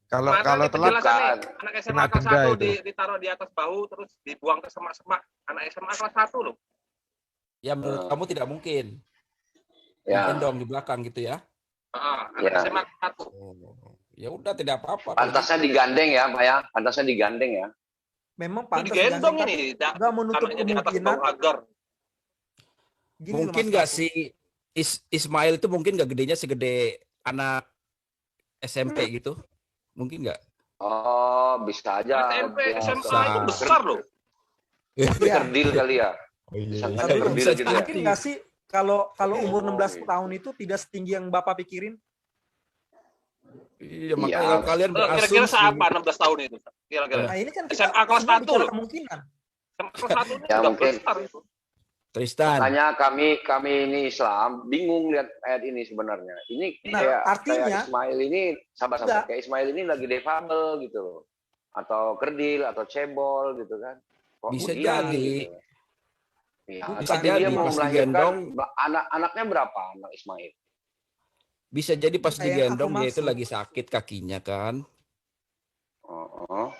Kalau Mana kalau nih telat penjelasannya? Anak SMA kena kelas denda 1 itu. ditaruh di atas bahu terus dibuang ke semak-semak. Anak SMA kelas 1 loh. Ya menurut kamu tidak mungkin. Ya. Digendong di belakang gitu ya. Anak Ya. SMA kelas 1. Ya udah tidak apa-apa. Pantasnya digandeng ya, Pak ya. Pantasnya digandeng ya. Memang Ini pantas digendong digandeng, ini. tapi nggak menutup Anaknya di atas kemungkinan. bawah agar. Gini loh, Mungkin Mas nggak Prabu. si Ismail itu mungkin nggak gedenya segede anak SMP gitu? Mungkin nggak? Oh, bisa aja. SMP, Bisa. SMA itu besar loh. Tapi kerdil kali ya. Sangat Tapi kerdil bisa gitu ya. mungkin nggak sih kalau umur 16 tahun itu tidak setinggi yang Bapak pikirin? Iya, makanya kalau kalian Kira-kira berasumsi. siapa 16 tahun itu? Kira-kira. Nah ini kan kita SMA kelas semua 1 bicara loh. kemungkinan. SMA kelas 1 ini Ya, juga mungkin. besar itu. Tristan. Makanya kami ini Islam bingung lihat ayat ini sebenarnya. Ini Nah, kayak artinya- Ismail ini sabar Enggak. kayak Ismail ini lagi defabel gitu loh. Atau kerdil atau cebol gitu kan. Kok Bisa iya, jadi. gitu. Ya, Bisa tapi jadi dia mau pas melahirkan digendong. anak-anaknya berapa anak Ismail? Bisa jadi pas Kayak digendong aku dia itu maksud. lagi sakit kakinya kan? Oh,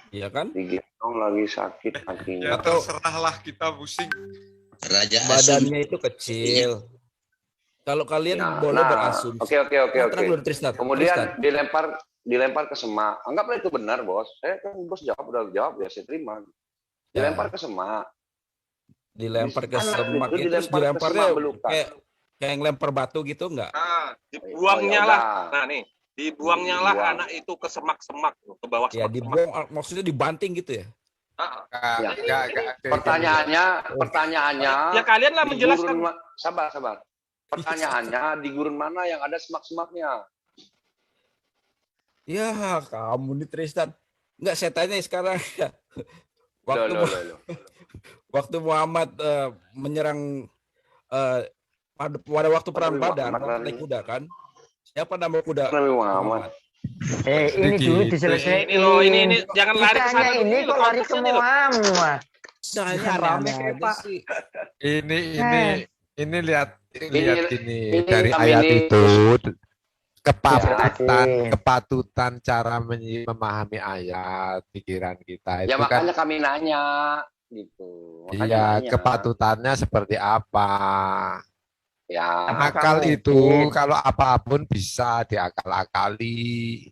Iya kan? digendong lagi sakit Ya kakinya. Atau- terserahlah kita pusing. Raja Asum. Badannya itu kecil. Kalau kalian Ya, boleh nah, berasumsi. Oke. Tenang dulu, Tristan. Kemudian Tristan. dilempar ke semak. Anggaplah itu benar, Bos. Bos udah jawab ya, saya terima. Dilempar ke semak. Dilempar ke Anak semak itu itu dilempar ke dilemparnya semak belukar. kayak yang lempar batu gitu enggak? Nah, dibuangnya Oh, ya lah. udah. Nah nih, dibuangnya lah Dibuang. anak itu ke semak-semak, ke bawah Ya semak-semak. dibuang maksudnya dibanting gitu ya? Ya. Pertanyaannya, Ya kalian lah di menjelaskan. gurun sabar. Pertanyaannya di gurun mana yang ada semak-semaknya? Ya kamu nih Tristan. Enggak, saya tanya sekarang. Waktu Loh. waktu Muhammad menyerang pada waktu perang Nabi Badar Muhammad naik kuda kan? Siapa nama kuda? Nabi Muhammad. Ini dulu diselesaikan. Ini loh, ini jangan lari ke sana Kitanya dulu. ini kok lari ke konteksnya nih loh. Muhammad. Nah, ini Rame aneh-aneh kayak aja Pak. sih. Ini lihat ini ini dari kami ayat ini- itu Ya. kepatutan cara memahami ayat pikiran kita Ya itu kan makanya kami nanya gitu. Makanya iya nanya. kepatutannya seperti apa. Ya. Akal mungkin. itu kalau apapun bisa diakal-akali.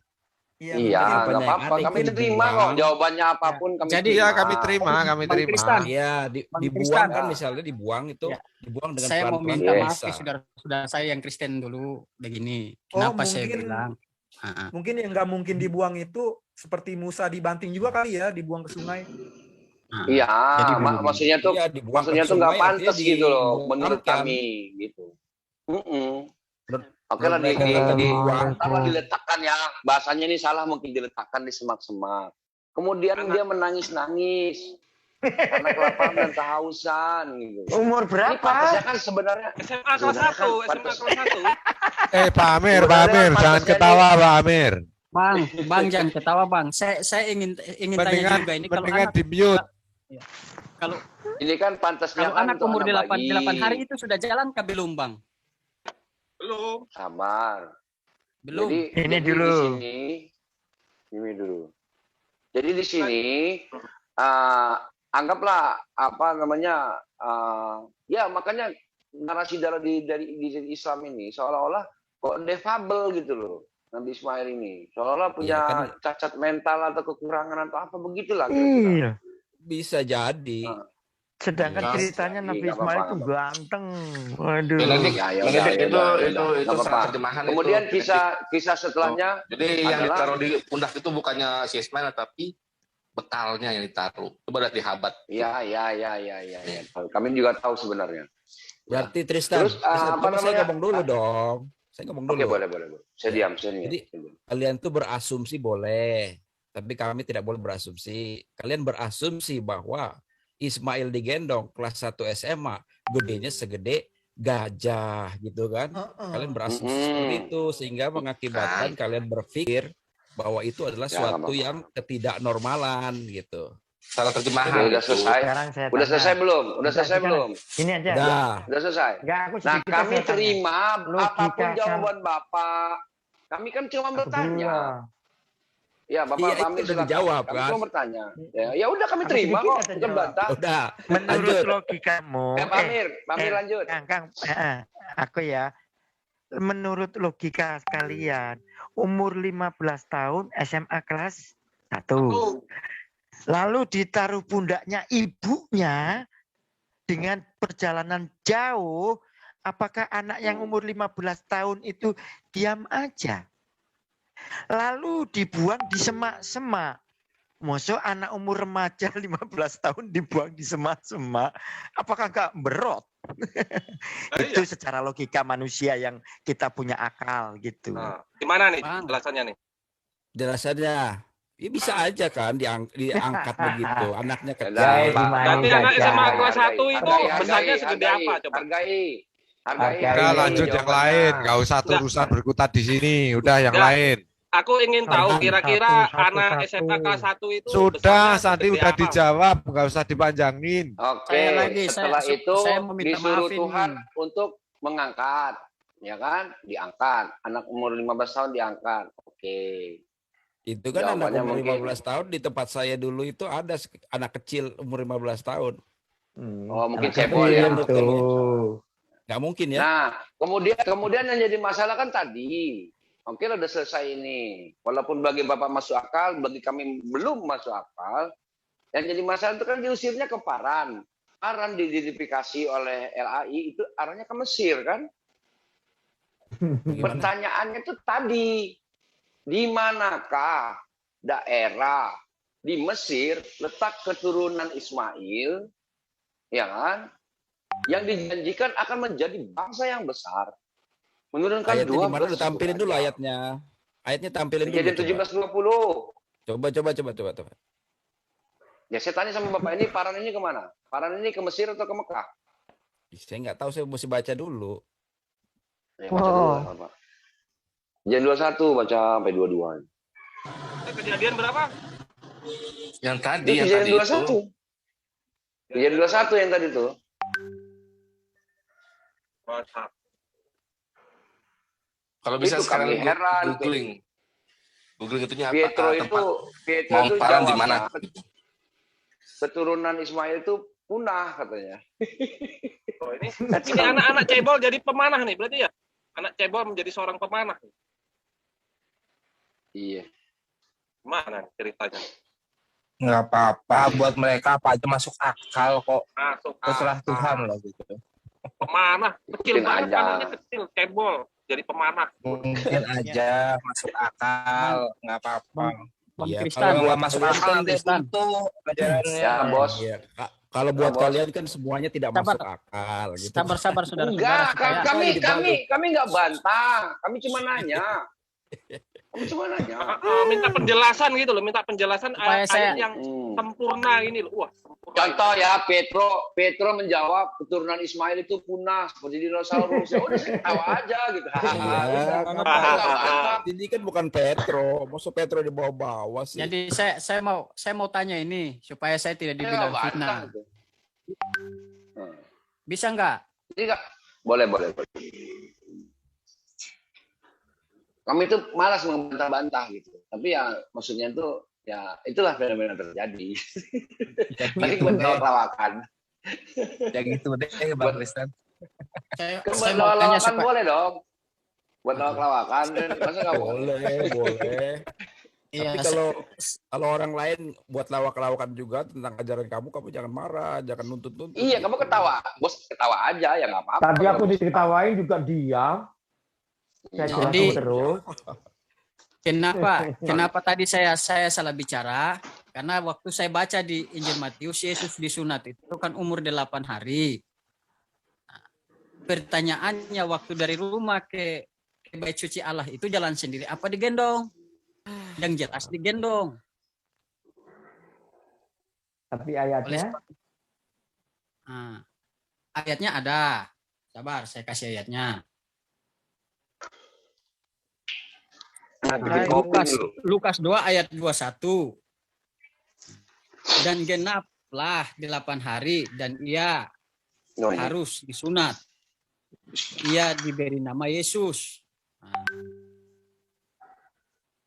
Iya, mungkin nggak banyak apa-apa. yang Kami ada terima dibuang. kok jawabannya apapun kami Jadi- terima. Iya kami terima. Bang Tristan. Iya, Bang dibuang Tristan. kan misalnya dibuang itu, Ya. dibuang dengan Saya mau pelan-pelan minta Yes. maaf bisa. ke saudara saya yang Kristen dulu begini. Oh, Kenapa saya mungkin- bilang? Ah. Mungkin yang nggak mungkin dibuang itu seperti Musa dibanting juga kali ya, dibuang ke sungai. Iya, Jadi begini. maksudnya tuh Iya, dibuang maksudnya ke tuh nggak sungai, artinya pantas gitu loh menurut dibuangkan. kami gitu. Menurut- Oke lah menurut mereka dibuang. taruhlah diletakkan ya, bahasanya ini salah mungkin diletakkan di semak-semak. Kemudian dia menangis-nangis karena kelaparan dan kehausan gitu. Umur Ini berapa? pantasnya kan sebenarnya SMA kelas 1, SMA kelas 1. Pak Amir, Pak Sebenarnya Amir, jangan pantasnya ketawa Pak Amir. Bang jangan ketawa Bang. Saya ingin tanya Mendingan juga ini kalau mendingan anak di mute. kalau ini kan pantasnya kalau kan anak untuk umur anak 8 bayi. hari itu sudah jalan ke belum Bang? Belum. Sabar. Belum. Ini Jadi dulu. di sini, ini dulu. Jadi di sini anggaplah apa namanya ya makanya narasi dari Islam ini seolah-olah kok defabel gitu loh Nabi Ismail ini seolah-olah punya Iya, kan. cacat mental atau kekurangan atau apa begitulah Iya. Bisa jadi. Sedangkan Iya. ceritanya Nabi Nggak Ismail apa-apa, itu nggak ganteng. Waduh. Ya, nanti- Ya, ya Bang udah, Dedek, ya itu udah, ya itu udah. itu Nggak salah apa-apa. terjemahan Kemudian itu. kisah setelahnya Jadi yang adalah- ditaruh di pundak itu bukannya si Ismail tapi bekalnya yang ditaruh. Coba lihat di habat. ya. Kami juga tahu sebenarnya. Berarti Tristan, Terus, Tristan, apa coba saya namanya? ngomong dulu dong. Saya ngomong dulu. Oke, boleh. Saya Ya. diam, saya diam. Jadi kalian tuh berasumsi boleh, tapi kami tidak boleh berasumsi. Kalian berasumsi bahwa Ismail digendong kelas 1 SMA, gedenya segede gajah gitu kan. Kalian berasumsi seperti itu sehingga mengakibatkan kalian berpikir bahwa itu adalah suatu yang ketidaknormalan gitu. Salah terjemahan. Udah selesai. Udah selesai belum? Udah selesai belum? Ini aja. Udah selesai. Nah, kami terima apapun jawaban Bapak. Kami kan cuma bertanya. Ya, Bapak kami sudah dijawab kan. Kami cuma bertanya. Ya udah kami terima kok, bukan bantah. Udah. Menurut logikamu. Pak Amir lanjut. Kang, aku ya. Menurut logika kalian, umur 15 tahun SMA kelas 1. Lalu ditaruh pundaknya ibunya dengan perjalanan jauh, apakah anak yang umur 15 tahun itu diam aja? Lalu dibuang di semak-semak. Maksud anak umur remaja 15 tahun dibuang di semak-semak, apakah enggak berot? Itu secara logika manusia yang kita punya akal gitu. Nah, gimana nih jelasannya nih? Jelasannya ya bisa aja kan diangkat begitu, anaknya kecil. Berarti anak SMA kelas 1 itu besarnya segede apa coba? Udah lanjut yang lain, nggak usah urusan berkutat di sini, udah yang lain. Aku ingin tahu kira-kira anak SMA kelas 1 itu sudah, Santi udah dijawab, nggak usah dipanjangin. Oke, setelah itu disuruh Tuhan untuk mengangkat, ya kan? Diangkat, anak umur 15 tahun diangkat. Oke. Itu kan anak umur 15 tahun di tempat saya dulu itu ada anak kecil umur 15 tahun. Oh, mungkin cebol ya. Nggak mungkin ya. Nah, kemudian yang jadi masalah kan tadi. Oke, udah selesai ini. Walaupun bagi Bapak masuk akal, bagi kami belum masuk akal. Yang jadi masalah itu kan diusirnya ke Paran. Paran diidentifikasi oleh LAI itu arahnya ke Mesir kan? Pertanyaannya itu tadi. Di manakah daerah di Mesir letak keturunan Ismail, ya kan? Yang dijanjikan akan menjadi bangsa yang besar. Menurunkan ayatnya di mana? 12 Tampilin dulu ayatnya. Ayatnya tampilin dulu. Jadi 17:20. Coba. Ya saya tanya sama Bapak ini, Paran ini kemana? Paran ini ke Mesir atau ke Mekah? Saya nggak tahu, saya mesti baca dulu. Ya, baca dulu, Pak. Kejadian 21 baca sampai 22. Kejadian berapa? Yang tadi, yang tadi itu. Kejadian 21 yang tadi tuh. Kalau bisa itu sekarang heran. Googling itunya apa? Pietro itu Paran di mana? Keturunan Ismail itu punah katanya. Oh, ini anak-anak cebol jadi pemanah nih berarti ya? Anak cebol menjadi seorang pemanah. Iya. Mana ceritanya? Nggak apa-apa, buat mereka apa aja masuk akal kok. Terserah akal. Tuhan lah gitu. Pemanah kecil Mungkin banget, aja. anaknya kecil, cebol jadi pemanah. Mungkin aja masuk akal, nggak apa-apa. Ya, Kalau nggak masuk akal nanti itu pelajarannya. Ya, Bos. Ya, kalau buat kalian kan semuanya tidak masuk akal gitu. Sabar saudara. Enggak, kami nggak bantah. Kami cuma nanya. Minta penjelasan gitu loh, minta penjelasan ayat yang sempurna ini loh. Wah, contoh ya, Petro menjawab keturunan Ismail itu punah seperti dinosaurus. Ya udah saya tahu aja gitu. Ini kan bukan Petro, maksud Petro dibawa-bawa sih. Jadi saya mau tanya ini supaya saya tidak dibilang fitnah. Bisa nggak? Boleh. Kami itu malas membantah-bantah gitu. Tapi ya maksudnya itu ya itulah fenomena terjadi. Balik buat lawakan. Ya gitu deh Bang Kristen. Buat lawakan boleh dong. Buat lawakan masa nggak boleh. Tapi kalau orang lain buat lawak-lawakan juga tentang ajaran kamu jangan marah, jangan nuntut. Iya, kamu ketawa. Bos ketawa aja ya nggak apa-apa. Tadi aku diketawain juga diam. Jadi kenapa tadi saya salah bicara? Karena waktu saya baca di Injil Matius, Yesus disunat itu kan umur 8 hari. Nah, pertanyaannya waktu dari rumah ke bait suci Allah itu jalan sendiri apa digendong? Yang jelas digendong. Tapi ayatnya? Ayatnya ada. Sabar, saya kasih ayatnya. Lukas 2 ayat 21. Dan genaplah 8 hari dan ia harus disunat. Ia diberi nama Yesus.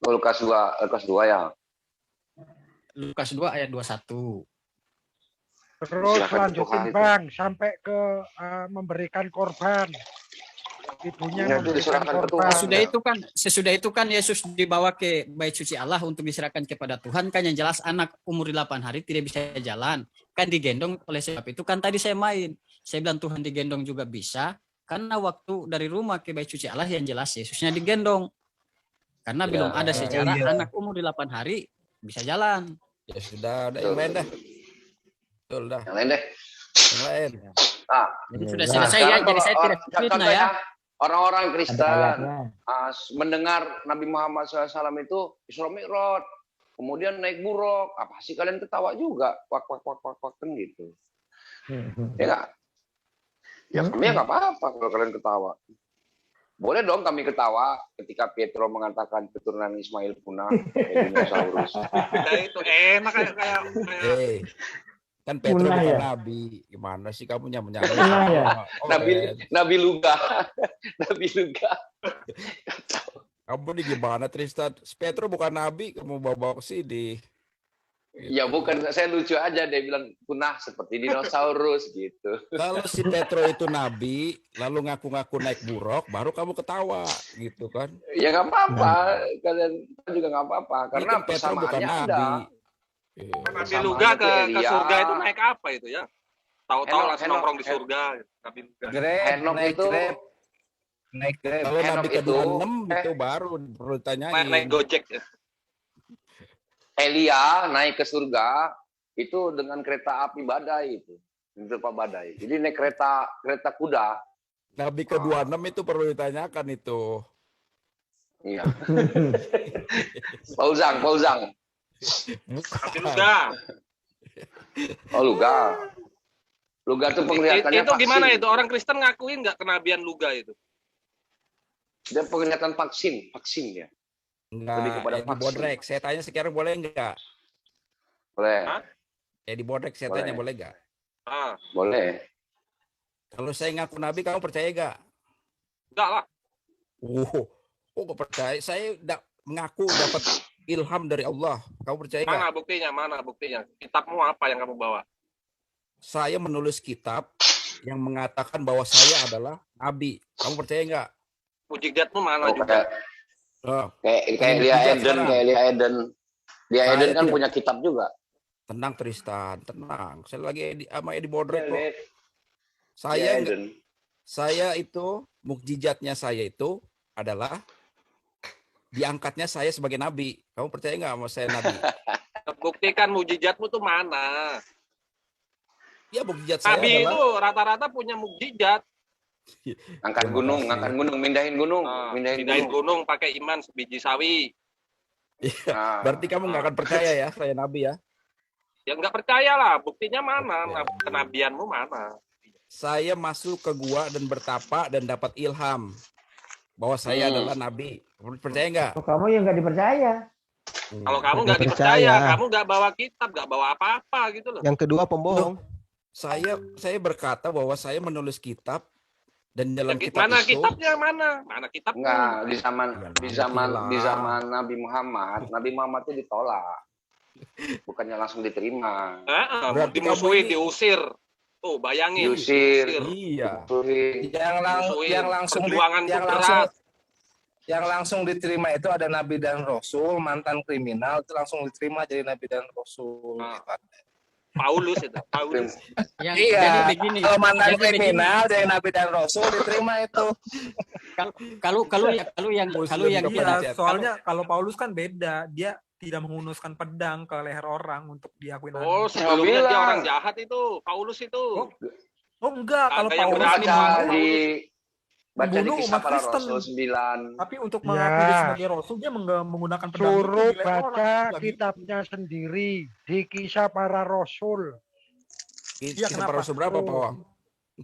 Lukas 2 ya. Lukas 2 ayat 21. Terus lanjutin Bang sampai ke memberikan korban. Ibunya memberikan korban. Sesudah itu kan Yesus dibawa ke bait suci Allah untuk diserahkan kepada Tuhan, kan yang jelas anak umur 8 hari tidak bisa jalan. Kan digendong, oleh sebab itu kan tadi saya bilang Tuhan digendong juga bisa, karena waktu dari rumah ke bait suci Allah yang jelas Yesusnya digendong. Karena belum ada sejarah anak umur 8 hari bisa jalan. Ya sudah, ada yang lain dah. Betul dah. Yang lain deh. Yang lain. Jadi sudah selesai ya, jadi saya tidak fitnah ya. Orang-orang Kristen mendengar Nabi Muhammad SAW itu Isra Mi'raj, kemudian naik buruk, apa sih kalian ketawa juga, wak kan gitu. Ya nggak? Ya kami nggak apa-apa kalau kalian ketawa. Boleh dong kami ketawa ketika Pietro mengatakan keturunan Ismail punah, dinosaurus. Nah, itu enak kayak kan Petro bukan nabi, gimana sih kamu nyamanya? Nabi Luga. Nabi Luga. Kamu nih gimana Tristan? Petro bukan nabi, kamu bawa ke sini. Ya bukan, saya lucu aja dia bilang punah seperti dinosaurus gitu. Kalau si Petro itu nabi, lalu ngaku-ngaku naik buruk, baru kamu ketawa gitu kan? Ya nggak apa-apa, kalian juga nggak apa-apa karena Petro bukan persamaannya nabi. ada. Nabi Luga ke surga itu naik apa itu ya? Tahu-tahu langsung nongkrong di surga. Nabi Luga. Naik Grab. Kalau Nabi ke-26 itu baru perlu ditanyain. Naik Gojek. Elia naik ke surga itu dengan kereta api badai itu. Berupa badai. Jadi naik kereta kuda. Nabi ke-26 itu perlu ditanyakan itu. Iya. Pauzang. Nabi Luga. Oh Luga. Luga itu penglihatannya itu gimana itu? Orang Kristen ngakuin nggak kenabian Luga itu? Dia penglihatan vaksin dia. Enggak, di Bodrek. Saya tanya sekarang boleh enggak? Boleh. Di Bodrek saya tanya boleh enggak? Boleh. Kalau saya ngaku nabi, kamu percaya enggak? Enggak lah. Enggak percaya. Saya mengaku dapat ilham dari Allah. Kamu percaya enggak? Mana buktinya? Kitabmu apa yang kamu bawa? Saya menulis kitab yang mengatakan bahwa saya adalah nabi. Kamu percaya enggak? Mujizatmu mana juga? Kayak Lia Eden kan punya kitab juga. Tenang Tristan, tenang. Saya lagi sama di Bodrek kok. Saya itu mukjizatnya saya itu adalah diangkatnya saya sebagai nabi. Kamu percaya nggak sama saya nabi? Buktikan mukjizatmu tuh mana? Ya mukjizat saya nabi adalah... itu rata-rata punya mukjizat. Angkat gunung, mindahin gunung, mindahin gunung pakai iman sebiji sawi. Berarti kamu nggak akan percaya ya saya nabi ya? Ya nggak percaya lah, buktinya mana? Kenabianmu mana? Saya masuk ke gua dan bertapa dan dapat ilham bahwa saya adalah nabi. Percaya nggak? Kamu yang nggak dipercaya. Kalau kamu nggak dipercaya, kamu nggak bawa kitab, nggak bawa apa-apa gitu loh. Yang kedua pembohong. Saya berkata bahwa saya menulis kitab. Dan dalam kitab mana itu, kitabnya mana kitabnya? Enggak, di zaman Nabi Muhammad itu ditolak. Bukannya langsung diterima. Dimusuhin, diusir. Tuh, bayangin. Diusir. Iya. Yang langsung diterima itu ada Nabi dan Rasul, mantan kriminal itu langsung diterima jadi Nabi dan Rasul. Paulus itu, Paulus. Iya. Kalau mantan kriminal dari Nabi dan Rasul diterima itu. Kalau yang soalnya kalau Paulus kan beda, dia tidak menghunuskan pedang ke leher orang untuk diakui nabi. Oh, sebelumnya dia orang jahat itu, Paulus itu. Oh enggak, kalau Paulus baca di Kisah Para Kristen. Rasul 9. Tapi untuk mengakui dia sebagai Rasul, dia menggunakan pedang. Suruh baca kitabnya sendiri di Kisah Para Rasul. Kisah Para Rasul berapa, Pak?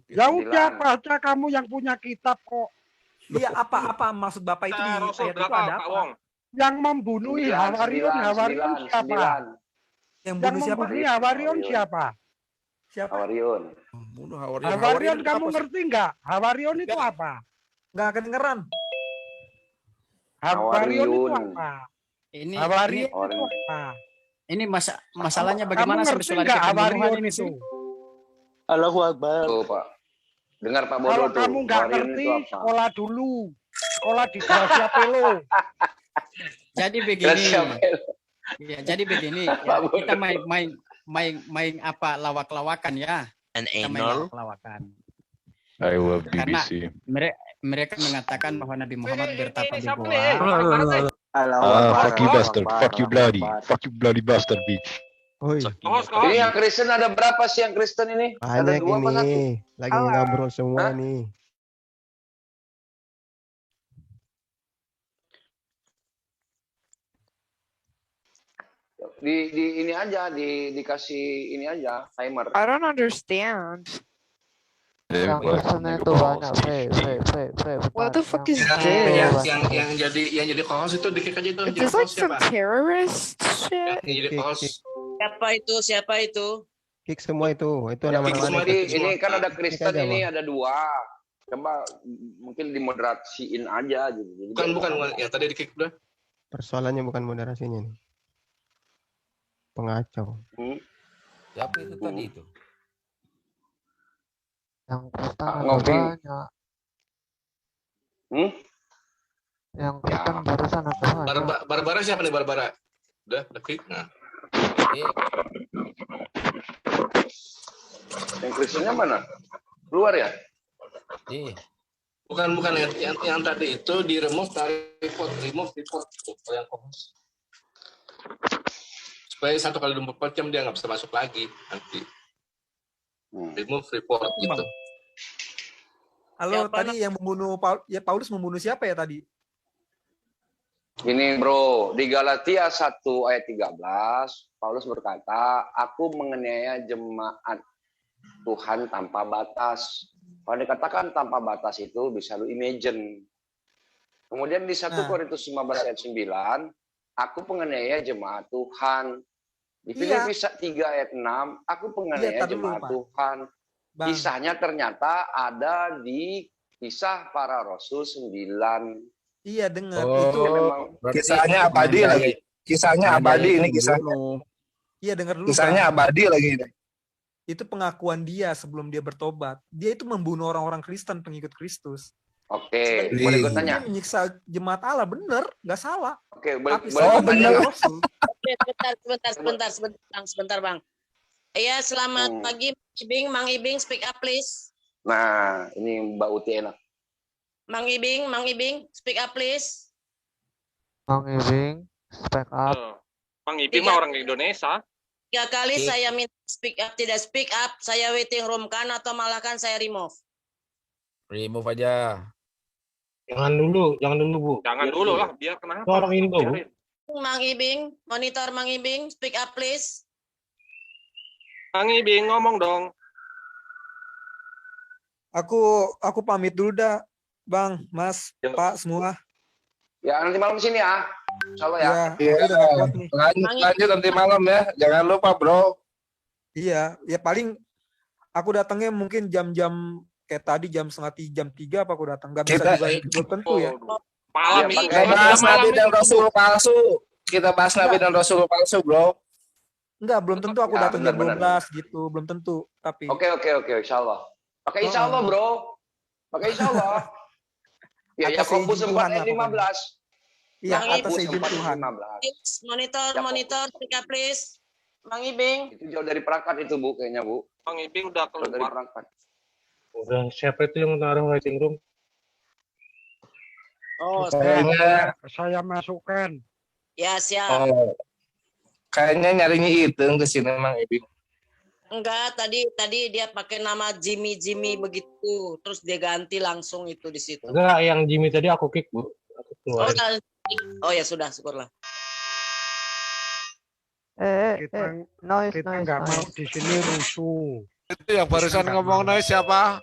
Ya udah baca, kamu yang punya kitab kok. Iya, apa maksud Bapak itu di Rasul ayat itu berapa, ada Pak apa? Wong? Yang membunuh Hawarion siapa? Yang Yang bunuh siapa? membunuh Hawarion siapa? Siapa? Hawarion. Membunuh Hawarion kamu ngerti nggak? Hawarion itu apa? Nggak kedengeran. Hawarion itu apa? Ini Hawarion ini itu apa? ini masalahnya Kamu bagaimana sampai ngerti sudah nggak ada pembunuhan Hawarion ini itu? sih? Allahu Akbar. Tuh, Pak. Dengar Pak Bodo Kalau tuh. kamu nggak Hawarion ngerti, itu apa? sekolah dulu. Sekolah di Gracia Pelo. Jadi begini. Ya, jadi begini. Ya, kita main apa lawak-lawakan ya. Kita main lawak-lawakan. I love Karena BBC. mereka mengatakan bahwa Nabi Muhammad bertapa di goa. Fuck you bastard, fuck you bloody bastard bitch. Ini yang Kristen ada berapa sih yang Kristen ini? Ada Banyak 2 apa 1? ini, lagi ngobrol semua nih. Di ini aja, dikasih ini aja, timer. I don't understand. Yang itu banyak, What the fuck is this? Yang jadi host itu dikit aja itu. Is this like some terrorist shit? Yang jadi host. Siapa itu? Kick semua itu Nama-nama. Ini kan ada Kristen, aja, ini Bang. ada 2. Coba mungkin dimoderasiin aja gitu. Jadi Bukan. Ya tadi di kick udah. Persoalannya bukan moderasinya nih. Pengacau. Siapa itu tadi itu? Yang Kristen ada Ngopi. banyak. Yang Kristen barusan ada banyak. Barbara siapa nih Barbara? Udah kick. Nah. Yang Kristennya mana? Keluar ya? Iya. Bukan yang tadi itu di remove report yang host. Supaya 1 kali 24 jam dia nggak bisa masuk lagi nanti. Remove report gitu. Halo, tadi yang membunuh Paulus membunuh siapa ya tadi? Gini bro, di Galatia 1 ayat 13, Paulus berkata, aku menganiaya jemaat Tuhan tanpa batas. Kalau dikatakan tanpa batas itu bisa lu imagine. Kemudian di 1 Korintus 15 ayat 9, aku penganiaya jemaat Tuhan. Di Filipi 3 ayat 6, aku penganiaya jemaat Tuhan. Kisahnya ternyata ada di Kisah Para Rasul 9. Iya, dengar itu memang kisahnya abadi lagi. Kisahnya abadi ini kisahnya. Iya, dengar dulu. Kisahnya abadi lagi ini. Itu pengakuan dia sebelum dia bertobat. Dia itu membunuh orang-orang Kristen, pengikut Kristus. Oke, boleh gue tanya? Dia menyiksa jemaat Allah, bener, nggak salah. Oke, boleh bener. Sebentar, Bang. Iya, selamat pagi, Mang Ibing, speak up please. Nah, ini Mbak Uti enak. Mang Ibing, speak up please. Mang Ibing, speak up. Mang Ibing mah orang Indonesia. 3 kali saya minta speak up, tidak speak up, saya waiting room kan atau malah kan saya remove. Remove aja. Jangan dulu Bu. Jangan dulu lah, biar kenapa? Itu orang Indo, Bu. Mang Ibing, monitor Mang Ibing, speak up please. Mang Ibing ngomong dong. Aku pamit dulu dah, Bang, Mas, Pak semua. Ya, nanti malam sini ya. Insyaallah ya. Lanjut nanti malam ya. Jangan lupa, Bro. Iya, ya paling aku datangnya mungkin jam-jam kayak tadi jam 2:30, jam 3 apa aku datang. Nggak bisa juga belum tentu ya. Malam Kita bahas Nabi dan Rasul palsu. Kita bahas Nabi dan Rasul palsu, Bro. Enggak, belum tentu aku datang jam 12 gitu, belum tentu. Tapi Oke, insyaallah. Pakai insyaallah, Bro. Pakai insyaallah. Ya, Yakobus 4 ayat 15. Iya, atas izin Tuhan. Monitor, speak up please. Mang Ibing. Itu jauh dari perangkat itu, Bu, kayaknya, Bu. Mang Ibing udah keluar dari perangkat. Udah, siapa itu yang naruh waiting room? Oh, saya masukkan. Ya, siap. Oh. Kayaknya nyarinya itu ke sini Mang Ibing. Enggak, tadi dia pakai nama Jimmy begitu, terus dia ganti langsung itu di situ. Enggak, yang Jimmy tadi aku kick, Bu. Aku keluar. Oh ya sudah, syukurlah. Kita nggak mau di sini rusuh. Itu yang barusan ngomong nih siapa?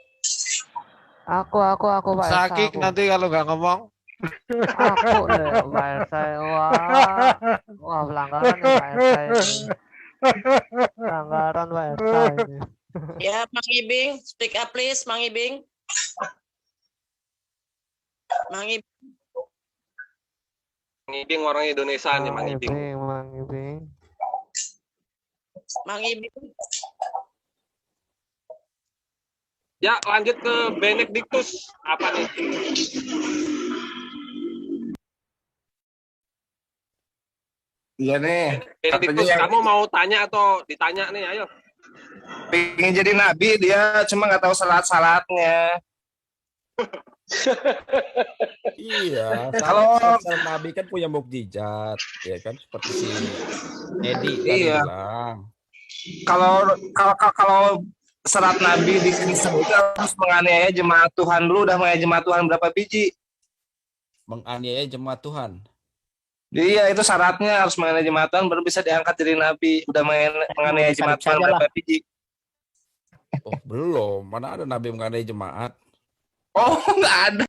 Aku Pak Esa, Sakik aku. nanti kalau nggak ngomong. Aku Pak Esa. Wah pelanggaran nih Pak Esa ini. Pelanggaran Pak Esa ini. Ya, Mang Ibing, speak up please, Mang Ibing. Mang Ibing. Mang Ibing orang Indonesia nih, Mang Ibing. Mang Ibing. Mang Ibing. Ya, lanjut ke Benedictus. Apa nih? Iya nih. Benedictus, Katanya kamu mau tanya atau ditanya nih? Ayo. pengen jadi nabi, dia cuma nggak tahu syarat-syaratnya. Iya, Kalau- kalau Nabi kan punya mukjizat, ya kan seperti si Edi tadi Iya. bilang. Kalau syarat nabi di Kristen itu harus menganiaya jemaat Tuhan dulu. Udah menganiaya jemaat Tuhan berapa biji? Menganiaya jemaat Tuhan. Iya, itu syaratnya harus menganiaya jemaat Tuhan baru bisa diangkat jadi nabi. Udah menganiaya jemaat Tuhan saja berapa biji? Oh, belum. Mana ada Nabi menganiaya jemaat? Oh, nggak ada.